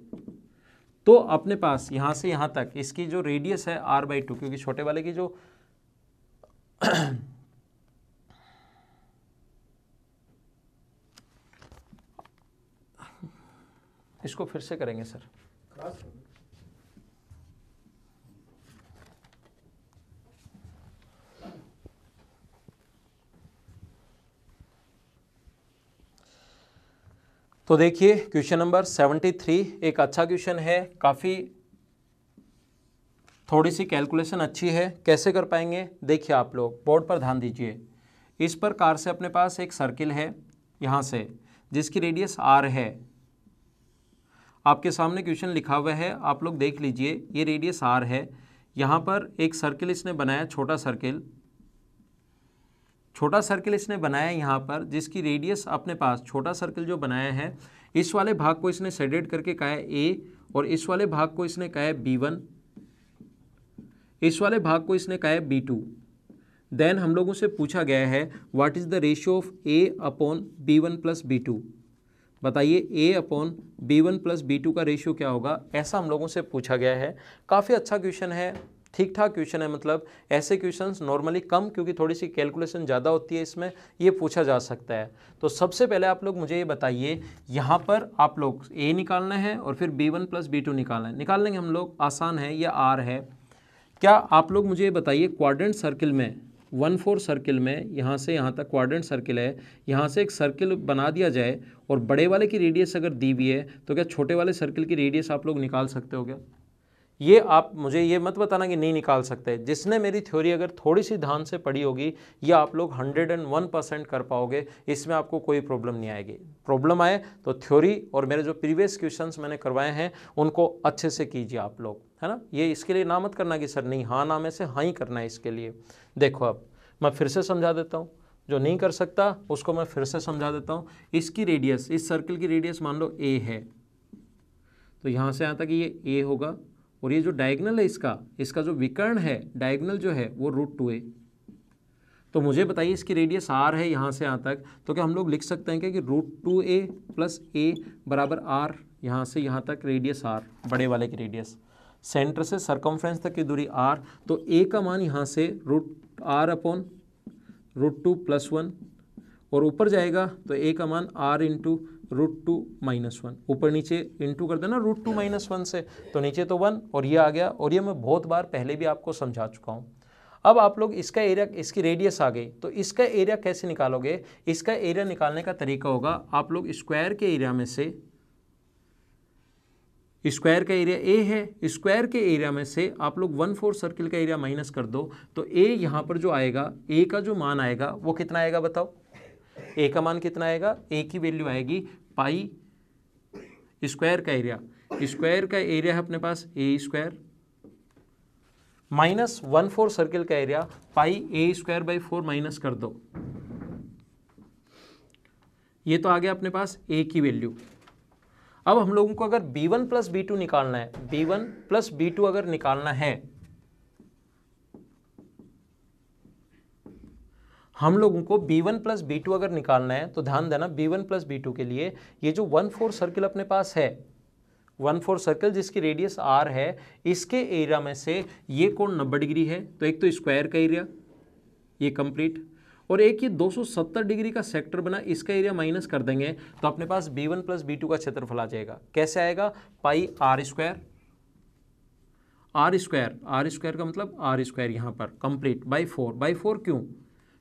तो अपने पास यहाँ से यहाँ तक इसकी जो रेडियस है r/2, क्योंकि छोटे वाले की जो इसको फिर से करेंगे सर, तो देखिए क्वेश्चन नंबर 73 एक अच्छा क्वेश्चन है, काफ़ी थोड़ी सी कैलकुलेशन अच्छी है, कैसे कर पाएंगे देखिए आप लोग बोर्ड पर ध्यान दीजिए। इस प्रकार से अपने पास एक सर्किल है यहाँ से जिसकी रेडियस r है, आपके सामने क्वेश्चन लिखा हुआ है, आप लोग देख लीजिए, ये रेडियस r है, यहाँ पर एक सर्किल इसने बनाया, छोटा सर्किल इसने बनाया यहाँ पर, जिसकी रेडियस अपने पास, छोटा सर्किल जो बनाया है, इस वाले भाग को इसने शेडेड करके कहा है a, और इस वाले भाग को इसने कहा है b1, इस वाले भाग को इसने कहा है b2। देन हम लोगों से पूछा गया है what is the ratio of a upon b1 plus b2, बताइए a upon b1 plus b2 का रेशियो क्या होगा, ऐसा हम लोगों से पूछा गया है। काफ़ी अच्छा क्वेश्चन है, ठीक ठाक क्वेश्चन है, मतलब ऐसे क्वेश्चंस नॉर्मली कम, क्योंकि थोड़ी सी कैलकुलेशन ज़्यादा होती है इसमें, ये पूछा जा सकता है। तो सबसे पहले आप लोग मुझे ये बताइए, यहाँ पर आप लोग a निकालना है और फिर b1 प्लस b2 निकालना है, निकाल लेंगे हम लोग, आसान है, ये r है। क्या आप लोग मुझे ये बताइए क्वाड्रेंट सर्किल में, 1/4 सर्किल में, यहाँ से यहाँ तक क्वाड्रेंट सर्किल है, यहाँ से एक सर्किल बना दिया जाए और बड़े वाले की रेडियस अगर दी हुई है तो क्या छोटे वाले सर्किल की रेडियस आप लोग निकाल सकते हो क्या? ये आप मुझे ये मत बताना कि नहीं निकाल सकते, जिसने मेरी थ्योरी अगर थोड़ी सी ध्यान से पढ़ी होगी ये आप लोग 101% कर पाओगे, इसमें आपको कोई प्रॉब्लम नहीं आएगी। प्रॉब्लम आए तो थ्योरी और मेरे जो प्रीवियस क्वेश्चंस मैंने करवाए हैं उनको अच्छे से कीजिए आप लोग, है ना। ये इसके लिए ना मत करना कि सर नहीं, हाँ ना में से हाँ ही करना है इसके लिए। देखो अब मैं फिर से समझा देता हूँ, जो नहीं कर सकता उसको मैं फिर से समझा देता हूँ। इसकी रेडियस, इस सर्किल की रेडियस मान लो a है, तो यहाँ से यहाँ तक ये a होगा, और ये जो डायगोनल है इसका जो विकर्ण है, डायगोनल जो है वो √2a। तो मुझे बताइए इसकी रेडियस r है यहाँ से यहाँ तक, तो क्या हम लोग लिख सकते हैं क्या कि √2a प्लस a बराबर r, यहाँ से यहाँ तक रेडियस r, बड़े वाले की रेडियस, सेंटर से सरकमफ्रेंस तक की दूरी r, तो a का मान यहाँ से √r अपॉन √2 + 1 और ऊपर जाएगा तो a का मान r इंटू √2 - 1, ऊपर नीचे इंटू कर देना √2 - 1 से, तो नीचे तो 1 और ये आ गया, और ये मैं बहुत बार पहले भी आपको समझा चुका हूँ। अब आप लोग इसका एरिया, इसकी रेडियस आ गई, तो इसका एरिया कैसे निकालोगे? इसका एरिया निकालने का तरीका होगा, आप लोग स्क्वायर के एरिया में से, स्क्वायर का एरिया a है, स्क्वायर के एरिया में से आप लोग 1/4 सर्किल का एरिया माइनस कर दो, तो a यहाँ पर जो आएगा, a का जो मान आएगा वो कितना आएगा बताओ? a का मान कितना आएगा? a की वैल्यू आएगी पाई स्क्वायर का एरिया, स्क्वायर का एरिया है अपने पास a² माइनस 1/4 सर्किल का एरिया पाई a²/4 माइनस कर दो, ये तो आ गया अपने पास a की वैल्यू। अब हम लोगों को अगर b1 + b2 निकालना है, b1 + b2 अगर निकालना है, हम लोगों को b1 + b2 अगर निकालना है, तो ध्यान देना b1 + b2 के लिए ये जो 1/4 सर्किल अपने पास है, 1/4 सर्किल जिसकी रेडियस r है, इसके एरिया में से ये कोण 90 डिग्री है, तो एक तो स्क्वायर का एरिया ये कंप्लीट, और एक ये 270 डिग्री का सेक्टर बना, इसका एरिया माइनस कर देंगे तो अपने पास b1 + b2 का क्षेत्रफल आ जाएगा। कैसे आएगा? पाई r² का मतलब r² यहाँ पर कंप्लीट बाई 4 क्यों?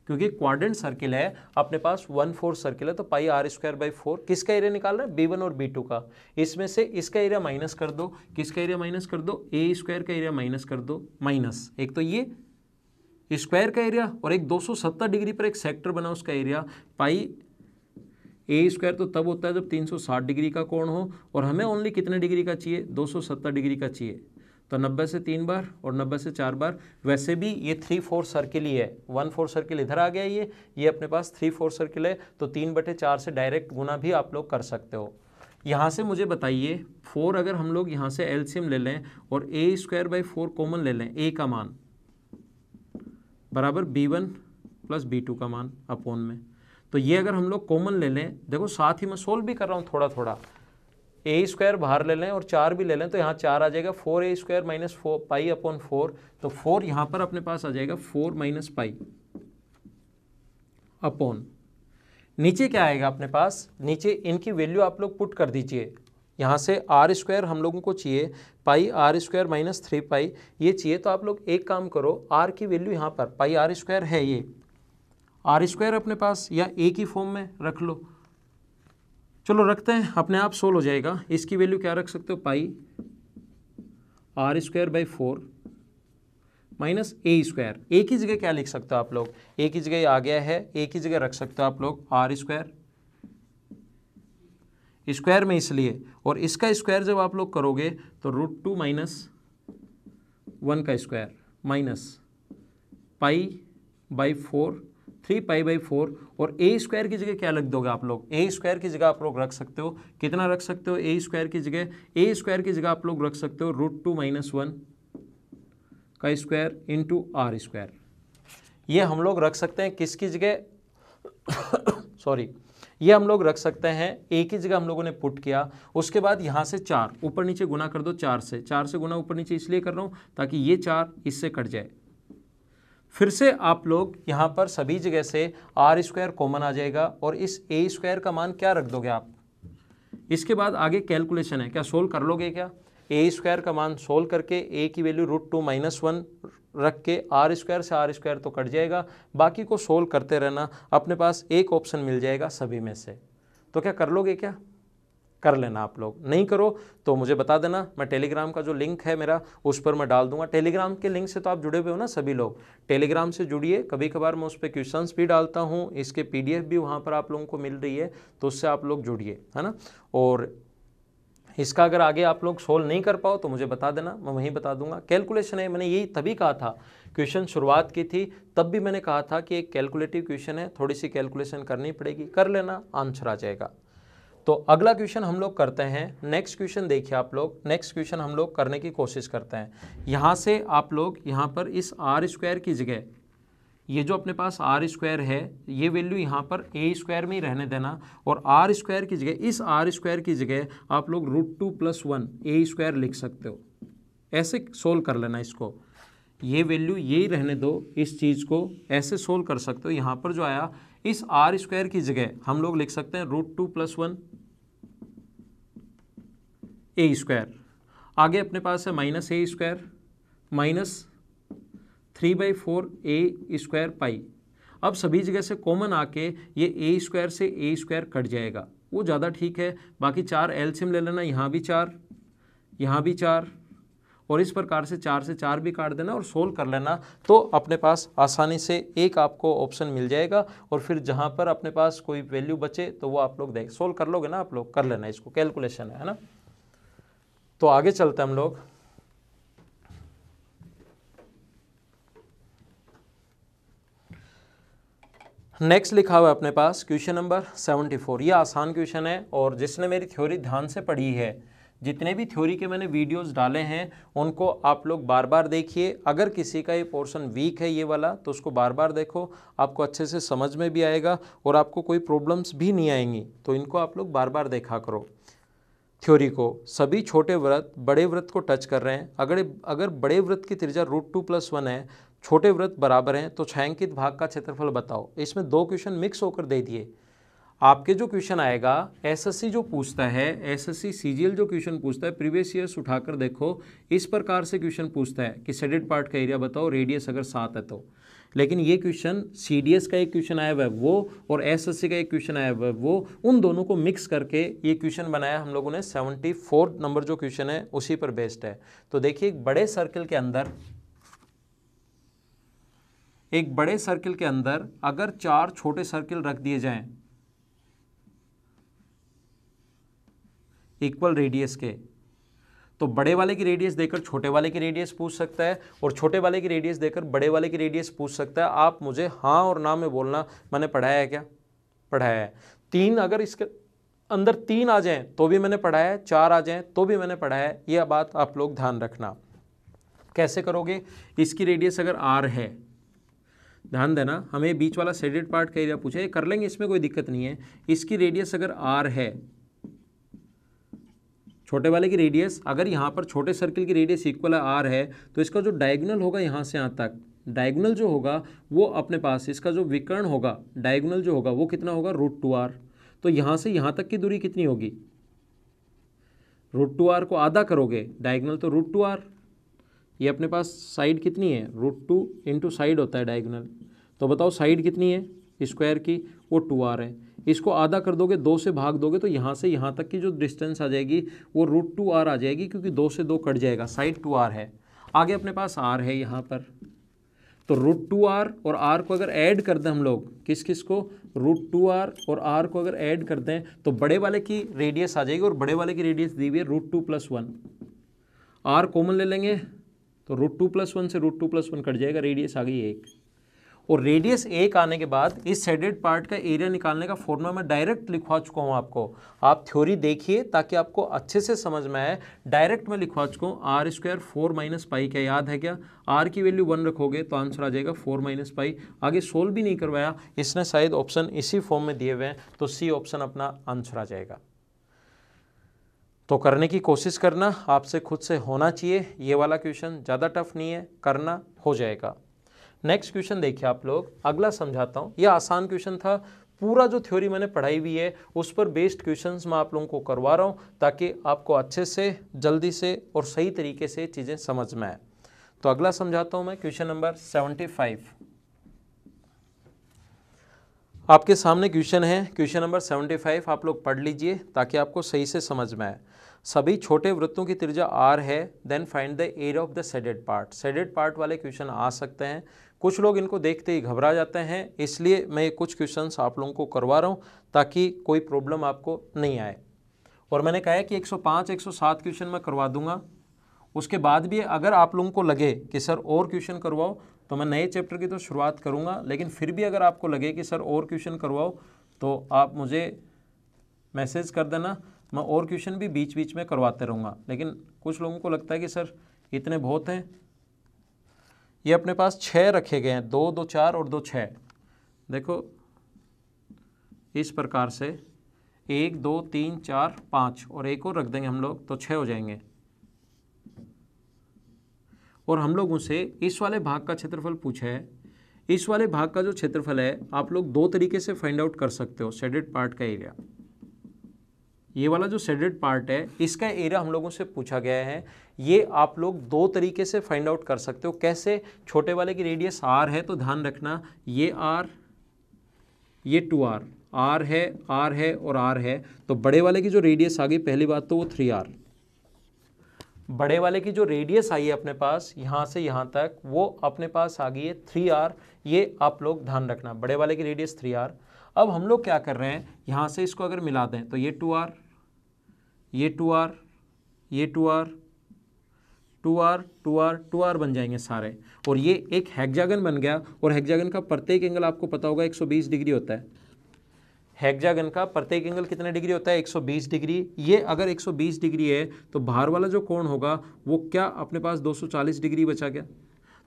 क्योंकि क्वाड्रेंट सर्किल है अपने पास, 1/4 सर्किल है, तो पाई r²/4 किसका एरिया निकाल रहे हैं? b1 और b2 का। इसमें से इसका एरिया माइनस कर दो, किसका एरिया माइनस कर दो? a² का एरिया माइनस कर दो, माइनस एक तो ये स्क्वायर का एरिया और एक 270 डिग्री पर एक सेक्टर बना उसका एरिया, पाई a² तो तब होता है जब 360 डिग्री का कोण हो, और हमें ओनली कितने डिग्री का चाहिए? 270 डिग्री का चाहिए, तो 90 से 3 बार और 90 से 4 बार। वैसे भी ये 3/4 सर्किल ही है, 1/4 सर्किल इधर आ गया, ये अपने पास 3/4 सर्किल है, तो 3/4 से डायरेक्ट गुना भी आप लोग कर सकते हो। यहाँ से मुझे बताइए 4 अगर हम लोग यहाँ से एलसीएम ले लें और a²/4 कॉमन ले लें, a का मान बराबर b1 + b2 का मान अपॉन में, तो ये अगर हम लोग कॉमन ले लें, देखो साथ ही मैं सोल्व भी कर रहा हूँ थोड़ा थोड़ा, a² बाहर ले लें और 4 भी ले लें, तो यहाँ 4 आ जाएगा, 4a² - 4 पाई/4, तो 4 यहाँ पर अपने पास आ जाएगा 4 - पाई अपॉन, नीचे क्या आएगा अपने पास? नीचे इनकी वैल्यू आप लोग पुट कर दीजिए, यहाँ से r² हम लोगों को चाहिए, पाई r² - 3 पाई ये चाहिए, तो आप लोग एक काम करो, r की वैल्यू यहाँ पर पाई r² है, ये r² अपने पास, या a की फॉर्म में रख लो, चलो रखते हैं, अपने आप सोल्व हो जाएगा। इसकी वैल्यू क्या रख सकते हो? पाई r²/4 माइनस a², a की जगह क्या लिख सकते हो आप लोग? a की जगह आ गया है, a की जगह रख सकते हो आप लोग r², स्क्वायर में इसलिए, और इसका स्क्वायर जब आप लोग करोगे तो √2 - 1 का स्क्वायर माइनस पाई/4 3 पाई/4, और a² की जगह क्या लिख दोगे आप लोग? a² की जगह आप लोग रख सकते हो, कितना रख सकते हो? a² की जगह, a² की जगह आप लोग रख सकते हो √2 - 1 का स्क्वायर इंटू r², ये हम लोग रख सकते हैं किसकी जगह? सॉरी, ये हम लोग रख सकते हैं a की जगह हम लोगों ने पुट किया, उसके बाद यहाँ से 4 ऊपर नीचे गुना कर दो, 4 से गुना ऊपर नीचे इसलिए कर रहा हूँ ताकि ये 4 इससे कट जाए। फिर से आप लोग यहाँ पर सभी जगह से r² कॉमन आ जाएगा, और इस a² का मान क्या रख दोगे आप? इसके बाद आगे कैलकुलेशन है, क्या सोल्व कर लोगे क्या? a² का मान सोल्व करके a की वैल्यू √2 - 1 रख के r² से r² तो कट जाएगा, बाकी को सोल्व करते रहना, अपने पास एक ऑप्शन मिल जाएगा सभी में से। तो क्या कर लोगे? क्या कर लेना आप लोग, नहीं करो तो मुझे बता देना, मैं टेलीग्राम का जो लिंक है मेरा उस पर मैं डाल दूंगा। टेलीग्राम के लिंक से तो आप जुड़े हुए हो ना सभी लोग, टेलीग्राम से जुड़िए, कभी कभार मैं उस पर क्वेश्चंस भी डालता हूँ, इसके PDF भी वहाँ पर आप लोगों को मिल रही है, तो उससे आप लोग जुड़िए, है ना। और इसका अगर आगे आप लोग सोल्व नहीं कर पाओ तो मुझे बता देना, मैं वहीं बता दूंगा। कैलकुलेशन है, मैंने यही तभी कहा था, क्वेश्चन शुरुआत की थी तब भी मैंने कहा था कि एक कैलकुलेटिव क्वेश्चन है, थोड़ी सी कैलकुलेशन करनी पड़ेगी, कर लेना, आंसर आ जाएगा। तो अगला क्वेश्चन हम लोग करते हैं, नेक्स्ट क्वेश्चन देखिए आप लोग, नेक्स्ट क्वेश्चन हम लोग करने की कोशिश करते हैं। यहाँ से आप लोग यहाँ पर इस r² की जगह, ये जो अपने पास r² है, ये वैल्यू यहाँ पर a² में ही रहने देना, और r² की जगह, इस r² की जगह आप लोग √2 + 1 a² लिख सकते हो, ऐसे सोल्व कर लेना इसको। ये वैल्यू यही रहने दो, इस चीज़ को ऐसे सोल्व कर सकते हो। यहाँ पर जो आया इस आर स्क्वायर की जगह हम लोग लिख सकते हैं √2 + 1 ए स्क्वायर। आगे अपने पास है -a² -3/4 ए स्क्वायर पाई। अब सभी जगह से कॉमन आके ये ए स्क्वायर से ए स्क्वायर कट जाएगा, वो ज़्यादा ठीक है। बाकी 4 एलसीएम ले लेना, यहाँ भी 4, यहाँ भी 4, और इस प्रकार से 4 से 4 भी काट देना और सोल्व कर लेना। तो अपने पास आसानी से एक आपको ऑप्शन मिल जाएगा, और फिर जहाँ पर अपने पास कोई वैल्यू बचे तो वो आप लोग देख सोल्व कर लोगे ना, आप लोग कर लेना, इसको कैलकुलेशन है ना। तो आगे चलते हैं हम लोग। नेक्स्ट लिखा हुआ है अपने पास क्वेश्चन नंबर 74। ये आसान क्वेश्चन है, और जिसने मेरी थ्योरी ध्यान से पढ़ी है, जितने भी थ्योरी के मैंने वीडियोस डाले हैं उनको आप लोग बार बार देखिए। अगर किसी का ये पोर्शन वीक है ये वाला, तो उसको बार बार देखो, आपको अच्छे से समझ में भी आएगा और आपको कोई प्रॉब्लम्स भी नहीं आएंगी। तो इनको आप लोग बार बार देखा करो थ्योरी को। सभी छोटे व्रत बड़े व्रत को टच कर रहे हैं। अगर बड़े व्रत की त्रिज्या √2 + 1 है, छोटे व्रत बराबर हैं, तो छायांकित भाग का क्षेत्रफल बताओ। इसमें 2 क्वेश्चन मिक्स होकर दे दिए। आपके जो क्वेश्चन आएगा एसएससी जो पूछता है, एसएससी सीजीएल जो क्वेश्चन पूछता है, प्रीवियस ईयर्स उठाकर देखो, इस प्रकार से क्वेश्चन पूछता है कि शेडेड पार्ट का एरिया बताओ, रेडियस अगर 7 है तो। लेकिन ये क्वेश्चन सीडीएस का एक क्वेश्चन आया हुआ है वो, और एसएससी का एक क्वेश्चन आया हुआ है वो, उन दोनों को मिक्स करके ये क्वेश्चन बनाया हम लोगों ने। 74 नंबर जो क्वेश्चन है उसी पर बेस्ड है। तो देखिए, एक बड़े सर्किल के अंदर अगर 4 छोटे सर्किल रख दिए जाएं इक्वल रेडियस के, तो बड़े वाले की रेडियस देकर छोटे वाले की रेडियस पूछ सकता है, और छोटे वाले की रेडियस देकर बड़े वाले की रेडियस पूछ सकता है। आप मुझे हाँ और ना में बोलना, मैंने पढ़ाया है क्या? पढ़ाया है। 3 अगर इसके अंदर 3 आ जाएं तो भी मैंने पढ़ाया है, 4 आ जाएं तो भी मैंने पढ़ाया है। यह बात आप लोग ध्यान रखना। कैसे करोगे? इसकी रेडियस अगर r है, ध्यान देना, हमें बीच वाला शेडेड पार्ट का एरिया पूछा है, कर लेंगे, इसमें कोई दिक्कत नहीं है। इसकी रेडियस अगर r है, छोटे वाले की रेडियस, अगर यहाँ पर छोटे सर्किल की रेडियस इक्वल है r है, तो इसका जो डायगोनल होगा यहाँ से यहाँ तक, डायगोनल जो होगा वो अपने पास, इसका जो विकर्ण होगा डायगोनल जो होगा वो कितना होगा? √2r। तो यहाँ से यहाँ तक की दूरी कितनी होगी? √2r को आधा करोगे, डायगोनल तो √2r। ये अपने पास साइड कितनी है? √2 इंटू साइड होता है डायगोनल। तो बताओ साइड कितनी है स्क्वायर की? वो 2r है। इसको आधा कर दोगे, 2 से भाग दोगे, तो यहाँ से यहाँ तक की जो डिस्टेंस आ जाएगी वो √2r आ जाएगी, क्योंकि 2 से 2 कट जाएगा, साइड 2r है। आगे अपने पास r है यहाँ पर, तो √2r और r को अगर ऐड कर दें हम लोग, किस किस को? √2r और r को अगर ऐड कर दें तो बड़े वाले की रेडियस आ जाएगी, और बड़े वाले की रेडियस दी हुई है √2 + 1। r कॉमन ले लेंगे तो √2 + 1 से √2 + 1 कट जाएगा, रेडियस आ गई 1। और रेडियस 1 आने के बाद इस शेडेड पार्ट का एरिया निकालने का फॉर्मूला मैं डायरेक्ट लिखवा चुका हूँ आपको। आप थ्योरी देखिए ताकि आपको अच्छे से समझ में आए। डायरेक्ट मैं लिखवा चुका हूँ, r² 4 - पाई, क्या याद है क्या? r की वैल्यू 1 रखोगे तो आंसर आ जाएगा 4 - पाई। आगे सोल्व भी नहीं करवाया, इसने शायद ऑप्शन इसी फॉर्म में दिए हुए हैं, तो सी ऑप्शन अपना आंसर आ जाएगा। तो करने की कोशिश करना, आपसे खुद से होना चाहिए। ये वाला क्वेश्चन ज़्यादा टफ नहीं है, करना हो जाएगा। नेक्स्ट क्वेश्चन देखिए आप लोग, अगला समझाता हूँ। यह आसान क्वेश्चन था, पूरा जो थ्योरी मैंने पढ़ाई हुई है उस पर बेस्ड क्वेश्चंस मैं आप लोगों को करवा रहा हूँ, ताकि आपको अच्छे से, जल्दी से और सही तरीके से चीज़ें समझ में आए। तो अगला समझाता हूँ मैं, क्वेश्चन नंबर 75। आपके सामने क्वेश्चन है, क्वेश्चन नंबर 75, आप लोग पढ़ लीजिए ताकि आपको सही से समझ में आए। सभी छोटे वृत्तों की त्रिज्या r है, then find the area of the shaded part. Shaded part वाले क्वेश्चन आ सकते हैं, कुछ लोग इनको देखते ही घबरा जाते हैं, इसलिए मैं कुछ क्वेश्चंस आप लोगों को करवा रहा हूँ ताकि कोई प्रॉब्लम आपको नहीं आए। और मैंने कहा है कि 105 107 क्वेश्चन मैं करवा दूंगा। उसके बाद भी अगर आप लोगों को लगे कि सर और क्वेश्चन करवाओ, तो मैं नए चैप्टर की तो शुरुआत करूँगा, लेकिन फिर भी अगर आपको लगे कि सर और क्वेश्चन करवाओ तो आप मुझे मैसेज कर देना, मैं और क्वेश्चन भी बीच बीच में करवाते रहूँगा। लेकिन कुछ लोगों को लगता है कि सर इतने बहुत हैं। ये अपने पास 6 रखे गए हैं, 2 2 4 और 2 6। देखो इस प्रकार से 1 2 3 4 5 और एक और रख देंगे हम लोग, तो 6 हो जाएंगे। और हम लोगों से इस वाले भाग का क्षेत्रफल पूछा है। इस वाले भाग का जो क्षेत्रफल है आप लोग दो तरीके से फाइंड आउट कर सकते हो शेडेड पार्ट का एरिया। ये वाला जो शेडेड पार्ट है इसका एरिया हम लोगों से पूछा गया है। ये आप लोग दो तरीके से फाइंड आउट कर सकते हो। कैसे? छोटे वाले की रेडियस r है तो ध्यान रखना ये r, ये 2r, r है और r है, तो बड़े वाले की जो रेडियस आ गई पहली बात तो वो 3r। बड़े वाले की जो रेडियस आई है अपने पास यहाँ से यहाँ तक वो अपने पास आ गई है 3r। ये आप लोग ध्यान रखना, बड़े वाले की रेडियस 3r। अब हम लोग क्या कर रहे हैं, यहाँ से इसको अगर मिला दें तो ये 2r, ये 2r, ये 2r, 2r, 2r, 2r बन जाएंगे सारे, और ये एक हेक्सागन बन गया। और हेक्सागन का प्रत्येक एंगल आपको पता होगा 120 डिग्री होता है। हेक्सागन का प्रत्येक एंगल कितने डिग्री होता है? 120 डिग्री। ये अगर 120 डिग्री है तो बाहर वाला जो कोण होगा वो क्या अपने पास 240 डिग्री बचा गया।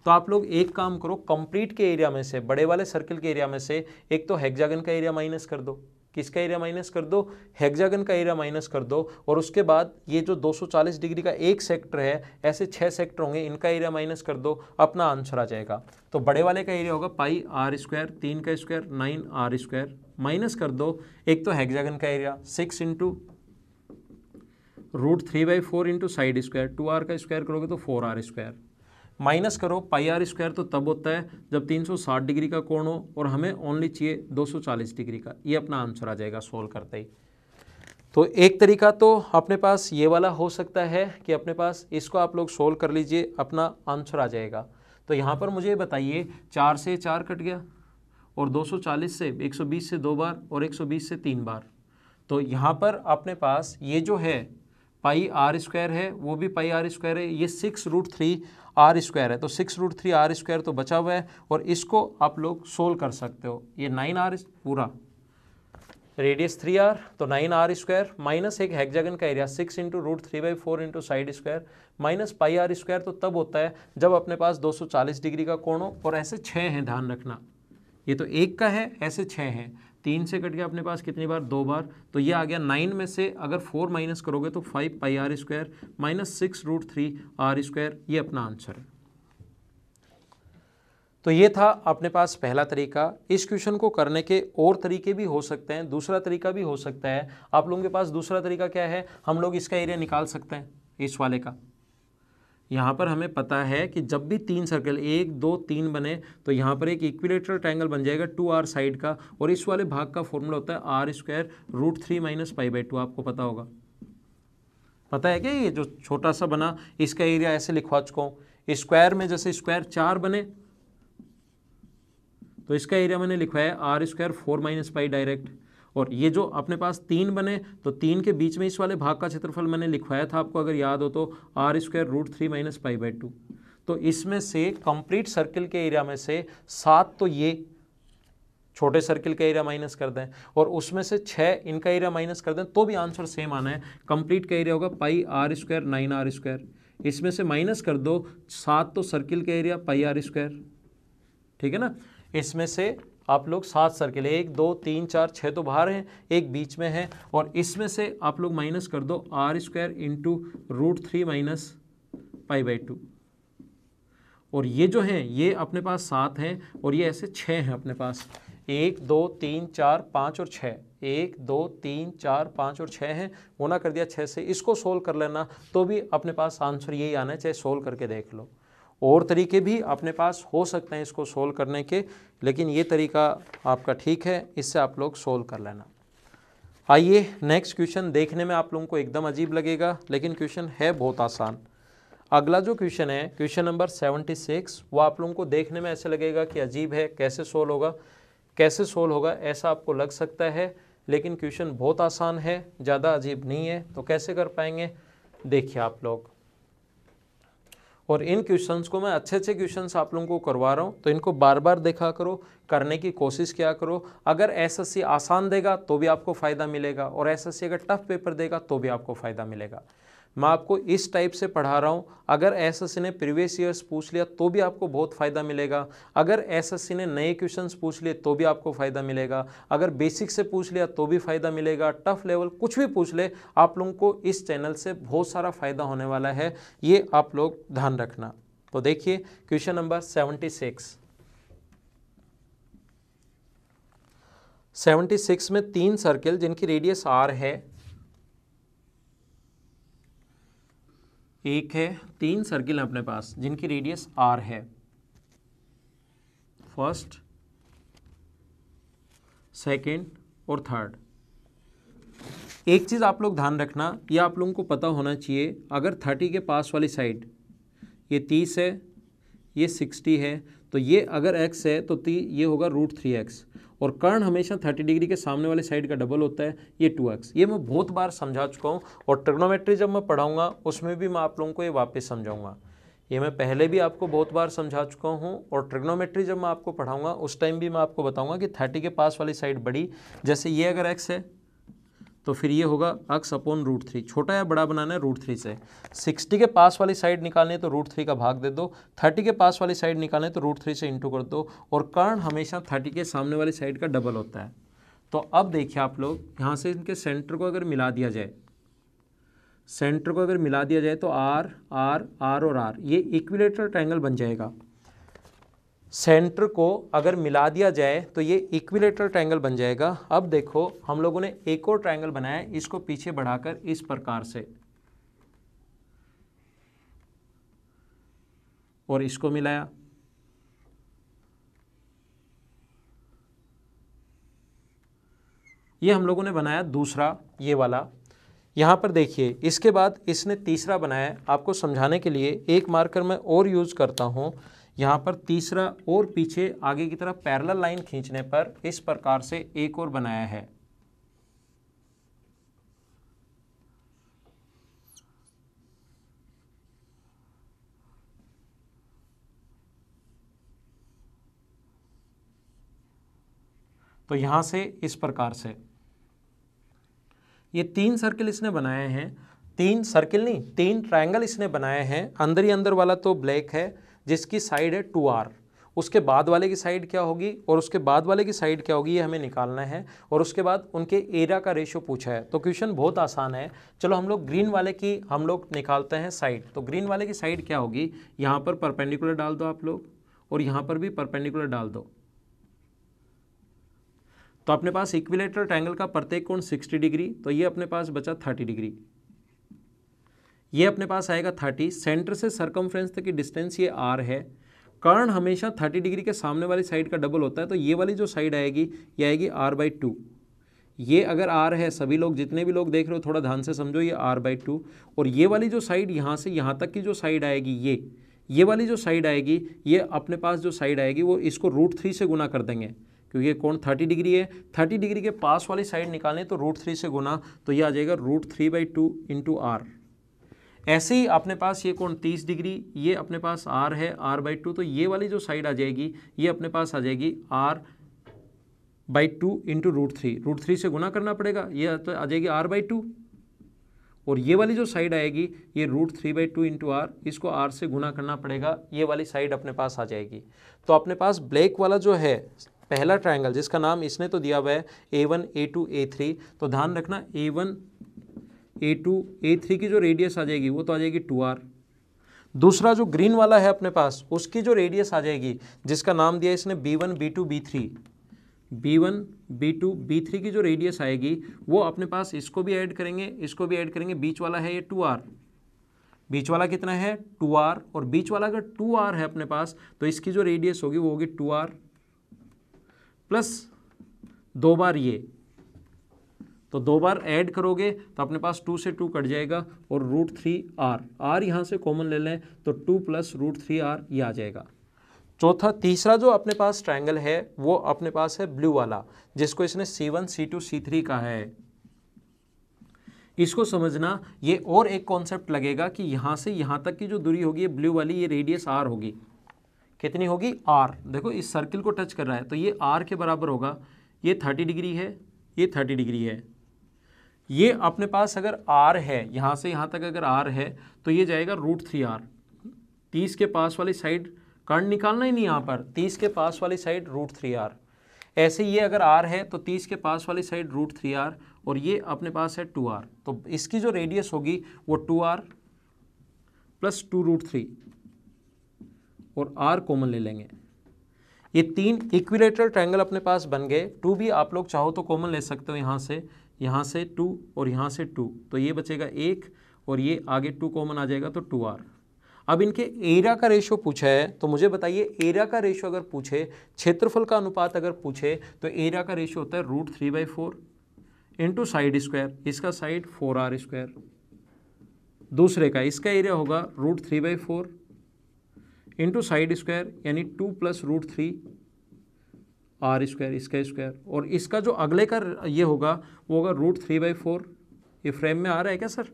तो आप लोग एक काम करो, कंप्लीट के एरिया में से, बड़े वाले सर्कल के एरिया में से एक तो हेक्सागन का एरिया माइनस कर दो। किसका एरिया माइनस कर दो? हेक्सागन का एरिया माइनस कर दो। और उसके बाद ये जो 240 डिग्री का एक सेक्टर है, ऐसे 6 सेक्टर होंगे, इनका एरिया माइनस कर दो, अपना आंसर आ जाएगा। तो बड़े वाले का एरिया होगा पाई आर स्क्वायर, 3 का स्क्वायर 9r स्क्वायर, माइनस कर दो एक तो हेक्सागन का area 6 into √3/4 into side square, 2r का स्क्वायर करोगे तो 4r स्क्वायर, माइनस करो पाई आर स्क्वायर तो तब होता है जब 360 डिग्री का कोण हो और हमें ओनली चाहिए 240 डिग्री का। ये अपना आंसर आ जाएगा सोल्व करते ही। तो एक तरीका तो अपने पास ये वाला हो सकता है कि अपने पास इसको आप लोग सोल्व कर लीजिए, अपना आंसर आ जाएगा। तो यहाँ पर मुझे बताइए 4 से 4 कट गया और 240 से 120 से 2 बार और 120 से 3 बार। तो यहाँ पर अपने पास ये जो है पाई आर स्क्वायर है वो भी पाई आर स्क्वायर है, ये 6√3r स्क्वायर है, तो 6√3r स्क्वायर तो बचा हुआ है और इसको आप लोग सोल्व कर सकते हो। ये 9r पूरा, रेडियस 3r तो 9r स्क्वायर माइनस एक हेक्सागन का area 6 into √3/4 into side square minus pi r square तो तब होता है जब अपने पास 240 डिग्री का कोण हो। और ऐसे 6 हैं, ध्यान रखना, ये तो एक का है, ऐसे 6 हैं। 3 से कट गया अपने पास कितनी बार? 2 बार। तो ये आ गया 9 में से अगर 4 माइनस करोगे तो 5 pi r square minus 6√3r square, ये अपना आंसर है। तो ये था अपने पास पहला तरीका। इस क्वेश्चन को करने के और तरीके भी हो सकते हैं, दूसरा तरीका भी हो सकता है। आप लोगों के पास दूसरा तरीका क्या है, हम लोग इसका एरिया निकाल सकते हैं इस वाले का। यहाँ पर हमें पता है कि जब भी 3 सर्कल 1 2 3 बने तो यहाँ पर एक इक्विलेटरल ट्रायंगल बन जाएगा 2r साइड का, और इस वाले भाग का फॉर्मूला होता है r स्क्वायर √3 माइनस पाई/2। आपको पता होगा, पता है क्या? ये जो छोटा सा बना इसका एरिया ऐसे लिखवा चुका हूँ। स्क्वायर में जैसे स्क्वायर 4 बने तो इसका एरिया मैंने लिखवाया r square 4 minus pi direct. और ये जो अपने पास 3 बने तो 3 के बीच में इस वाले भाग का क्षेत्रफल मैंने लिखवाया था, आपको अगर याद हो तो r स्क्वायर √3 माइनस पाई/2। तो इसमें से कंप्लीट सर्किल के एरिया में से 7 तो ये छोटे सर्किल का एरिया माइनस कर दें और उसमें से 6 इनका एरिया माइनस कर दें तो भी आंसर सेम आना है। कंप्लीट का एरिया होगा पाई r स्क्वायर 9r स्क्वायर, इसमें से माइनस कर दो 7 तो सर्किल का एरिया पाई r स्क्वायर, ठीक है ना। इसमें से आप लोग 7 सर्किल 1 2 3 4 6 तो बाहर हैं, एक बीच में है, और इसमें से आप लोग माइनस कर दो r स्क्वायर इंटू √3 माइनस पाई/2। और ये जो हैं ये अपने पास 7 हैं और ये ऐसे 6 हैं अपने पास, 1 2 3 4 5 और 6, 1 2 3 4 5 और 6 हैं, गुना कर दिया 6 से। इसको सोल्व कर लेना तो भी अपने पास आंसर यही आना है, चाहे सोल्व करके देख लो। और तरीके भी अपने पास हो सकते हैं इसको सोल्व करने के, लेकिन ये तरीका आपका ठीक है, इससे आप लोग सोल्व कर लेना। आइए नेक्स्ट क्वेश्चन, देखने में आप लोगों को एकदम अजीब लगेगा लेकिन क्वेश्चन है बहुत आसान। अगला जो क्वेश्चन है क्वेश्चन नंबर 76, वो आप लोगों को देखने में ऐसे लगेगा कि अजीब है, कैसे सोल्व होगा ऐसा आपको लग सकता है, लेकिन क्वेश्चन बहुत आसान है, ज़्यादा अजीब नहीं है। तो कैसे कर पाएंगे देखिए आप लोग। और इन क्वेश्चंस को मैं अच्छे क्वेश्चंस आप लोगों को करवा रहा हूँ, तो इनको बार बार देखा करो, करने की कोशिश किया करो। अगर एसएससी आसान देगा तो भी आपको फ़ायदा मिलेगा, और एसएससी अगर टफ पेपर देगा तो भी आपको फ़ायदा मिलेगा। मैं आपको इस टाइप से पढ़ा रहा हूँ। अगर एसएससी ने प्रीवियस ईयर्स पूछ लिया तो भी आपको बहुत फ़ायदा मिलेगा, अगर एसएससी ने नए क्वेश्चंस पूछ लिए तो भी आपको फ़ायदा मिलेगा, अगर बेसिक से पूछ लिया तो भी फ़ायदा मिलेगा, टफ लेवल कुछ भी पूछ ले, आप लोगों को इस चैनल से बहुत सारा फ़ायदा होने वाला है, ये आप लोग ध्यान रखना। तो देखिए क्वेश्चन नंबर 76 में 3 सर्किल जिनकी रेडियस r है, एक है 3 सर्किल अपने पास जिनकी रेडियस r है, फर्स्ट, सेकेंड और थर्ड। एक चीज़ आप लोग ध्यान रखना, ये आप लोगों को पता होना चाहिए, अगर 30 के पास वाली साइड ये 30 है, ये 60 है, तो ये अगर x है तो ये होगा √3x, और कर्ण हमेशा 30 डिग्री के सामने वाली साइड का डबल होता है, ये 2x। ये मैं बहुत बार समझा चुका हूँ, और ट्रिग्नोमेट्री जब मैं पढ़ाऊँगा उसमें भी मैं आप लोगों को ये वापस समझाऊँगा। ये मैं पहले भी आपको बहुत बार समझा चुका हूँ, और ट्रिग्नोमेट्री जब मैं आपको पढ़ाऊँगा उस टाइम भी मैं आपको बताऊँगा कि 30 के पास वाली साइड बड़ी, जैसे ये अगर x है तो फिर ये होगा x अपॉन √3, छोटा या बड़ा बनाना है √3 से। 60 के पास वाली साइड निकालनी है तो √3 का भाग दे दो, 30 के पास वाली साइड निकालनी है तो √3 से इंटू कर दो, और कर्ण हमेशा 30 के सामने वाली साइड का डबल होता है। तो अब देखिए आप लोग, यहाँ से इनके सेंटर को अगर मिला दिया जाए, सेंटर को अगर मिला दिया जाए तो R R R और R, ये इक्विलेटरल ट्रायंगल बन जाएगा। सेंटर को अगर मिला दिया जाए तो ये इक्विलेटरल ट्रायंगल बन जाएगा। अब देखो हम लोगों ने एक और ट्रायंगल बनाया है, इसको पीछे बढ़ाकर इस प्रकार से, और इसको मिलाया, ये हम लोगों ने बनाया दूसरा, ये वाला। यहाँ पर देखिए इसके बाद इसने तीसरा बनाया है। आपको समझाने के लिए एक मार्कर मैं और यूज़ करता हूँ, यहाँ पर तीसरा और पीछे आगे की तरफ पैरेलल लाइन खींचने पर इस प्रकार से एक और बनाया है। तो यहाँ से इस प्रकार से ये 3 सर्किल इसने बनाए हैं, 3 सर्किल नहीं 3 ट्रायंगल इसने बनाए हैं। अंदर ही अंदर वाला तो ब्लैक है जिसकी साइड है 2R, उसके बाद वाले की साइड क्या होगी और उसके बाद वाले की साइड क्या होगी, ये हमें निकालना है। और उसके बाद उनके एरिया का रेशियो पूछा है। तो क्वेश्चन बहुत आसान है। चलो हम लोग ग्रीन वाले की हम लोग निकालते हैं साइड। तो ग्रीन वाले की साइड क्या होगी, यहाँ पर परपेंडिकुलर डाल दो आप लोग, और यहाँ पर भी परपेंडिकुलर डाल दो। तो अपने पास इक्विलेटरल ट्रायंगल का प्रत्येक कोण 60 डिग्री, तो ये अपने पास बचा 30 डिग्री, ये अपने पास आएगा 30। सेंटर से सरकमफ्रेंस तक की डिस्टेंस ये r है। कर्ण हमेशा 30 डिग्री के सामने वाली साइड का डबल होता है, तो ये वाली जो साइड आएगी ये आएगी r/2। ये अगर r है, सभी लोग जितने भी लोग देख रहे हो थोड़ा ध्यान से समझो, ये r/2। और ये वाली जो साइड यहाँ से यहाँ तक की जो साइड आएगी, ये वाली जो साइड आएगी, ये अपने पास जो साइड आएगी वो इसको √3 से गुना कर देंगे, क्योंकि ये कोण 30 डिग्री है। 30 डिग्री के पास वाली साइड निकालें तो √3 से गुना, तो ये आ जाएगा √3/2 इंटू r। ऐसे ही अपने पास ये कोण 30 डिग्री, ये अपने पास r है r/2, तो ये वाली जो साइड आ जाएगी ये अपने पास आ जाएगी r/2 इंटू √3 से गुना करना पड़ेगा, ये तो आ जाएगी r/2। और ये वाली जो साइड आएगी ये √3/2 इंटू r, इसको r से गुना करना पड़ेगा, ये वाली साइड अपने पास आ जाएगी। तो अपने पास ब्लैक वाला जो है पहला ट्रायंगल, जिसका नाम इसने तो दिया हुआ है A1 A2 A3, तो ध्यान रखना A1 A2 A3 की जो रेडियस आ जाएगी वो तो आ जाएगी 2R। दूसरा जो ग्रीन वाला है अपने पास, उसकी जो रेडियस आ जाएगी, जिसका नाम दिया इसने B1 B2 B3, B1 B2 B3 की जो रेडियस आएगी वो अपने पास, इसको भी ऐड करेंगे, इसको भी ऐड करेंगे, बीच वाला है ये 2R, बीच वाला कितना है 2R, और बीच वाला अगर 2R है अपने पास तो इसकी जो रेडियस होगी वो होगी 2R प्लस 2 बार ये, तो 2 बार ऐड करोगे तो अपने पास 2 से 2 कट जाएगा, और √3R यहाँ से कॉमन ले लें तो 2 प्लस √3R ये आ जाएगा। चौथा तीसरा जो अपने पास ट्रायंगल है वो अपने पास है ब्लू वाला, जिसको इसने C1 C2 C3 कहा है। इसको समझना, ये और एक कॉन्सेप्ट लगेगा कि यहाँ से यहाँ तक की जो दूरी होगी ये ब्लू वाली, ये रेडियस R होगी, कितनी होगी R। देखो इस सर्किल को टच कर रहा है तो ये R के बराबर होगा, ये 30 डिग्री है, ये 30 डिग्री है। ये अपने पास अगर R है, यहाँ से यहाँ तक अगर R है तो ये जाएगा √3R। 30 के पास वाली साइड कर्ण निकालना ही नहीं, यहाँ पर 30 के पास वाली साइड √3R। ऐसे ये अगर R है तो 30 के पास वाली साइड √3R, और ये अपने पास है 2R, तो इसकी जो रेडियस होगी वो 2R प्लस 2 √3। और r कॉमन ले लेंगे। ये 3 इक्विलेटरल ट्रायंगल अपने पास बन गए। 2 भी आप लोग चाहो तो कॉमन ले सकते हो, यहाँ से 2 और यहाँ से 2, तो ये बचेगा 1 और ये आगे 2 कॉमन आ जाएगा तो 2r। अब इनके एरिया का रेशियो पूछा है तो मुझे बताइए, एरिया का रेशियो अगर पूछे, क्षेत्रफल का अनुपात अगर पूछे, तो एरिया का रेशियो होता है √3/4 इंटू साइड स्क्वायर, इसका साइड 4r², दूसरे का इसका एरिया होगा √3/4 इंटू साइड स्क्वायर यानी 2 + √3r², इसका स्क्वायर, और इसका जो अगले का ये होगा वो होगा √3/4। ये फ्रेम में आ रहा है क्या सर?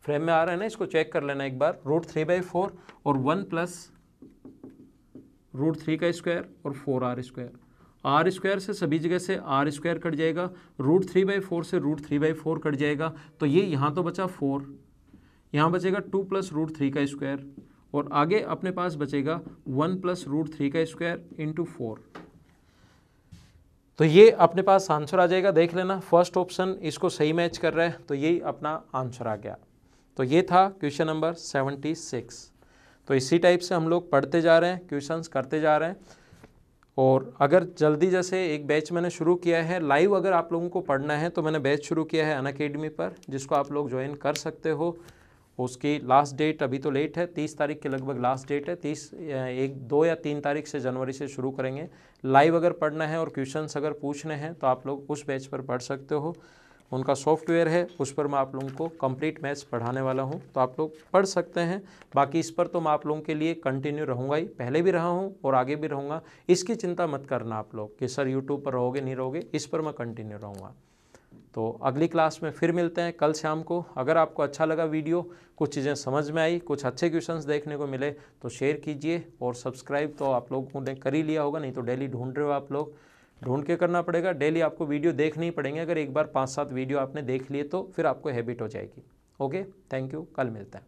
फ्रेम में आ रहा है ना, इसको चेक कर लेना एक बार। √3/4 और 1 + √3 का स्क्वायर और 4r²। r² से सभी जगह से r² कट जाएगा, √3/4 से √3/4 कट जाएगा, तो ये यहाँ तो बचा 4, यहाँ बचेगा 2 + √3 का स्क्वायर, और आगे अपने पास बचेगा 1 + √3 का स्क्वायर इंटू 4। तो ये अपने पास आंसर आ जाएगा। देख लेना फर्स्ट ऑप्शन इसको सही मैच कर रहा है, तो यही अपना आंसर आ गया। तो ये था क्वेश्चन नंबर 76। तो इसी टाइप से हम लोग पढ़ते जा रहे हैं, क्वेश्चंस करते जा रहे हैं। और अगर जल्दी, जैसे एक बैच मैंने शुरू किया है लाइव, अगर आप लोगों को पढ़ना है तो मैंने बैच शुरू किया है अनअकैडमी पर, जिसको आप लोग ज्वाइन कर सकते हो। उसकी लास्ट डेट अभी तो लेट है, 30 तारीख के लगभग लास्ट डेट है। 2 या 3 तारीख से जनवरी से शुरू करेंगे। लाइव अगर पढ़ना है और क्वेश्चंस अगर पूछने हैं तो आप लोग उस बैच पर पढ़ सकते हो। उनका सॉफ्टवेयर है, उस पर मैं आप लोगों को कंप्लीट मैथ्स पढ़ाने वाला हूं, तो आप लोग पढ़ सकते हैं। बाकी इस पर तो मैं आप लोगों के लिए कंटिन्यू रहूँगा ही, पहले भी रहा हूं और आगे भी रहूँगा। इसकी चिंता मत करना आप लोग कि सर यूट्यूब पर रहोगे नहीं रहोगे, इस पर मैं कंटिन्यू रहूँगा। तो अगली क्लास में फिर मिलते हैं कल शाम को। अगर आपको अच्छा लगा वीडियो, कुछ चीज़ें समझ में आई, कुछ अच्छे क्वेश्चंस देखने को मिले, तो शेयर कीजिए। और सब्सक्राइब तो आप लोगों ने कर ही लिया होगा, नहीं तो डेली ढूंढ रहे हो आप लोग, ढूंढ के करना पड़ेगा। डेली आपको वीडियो देखने ही पड़ेंगे। अगर एक बार 5-7 वीडियो आपने देख लिए तो फिर आपको हैबिट हो जाएगी। ओके, थैंक यू, कल मिलते हैं।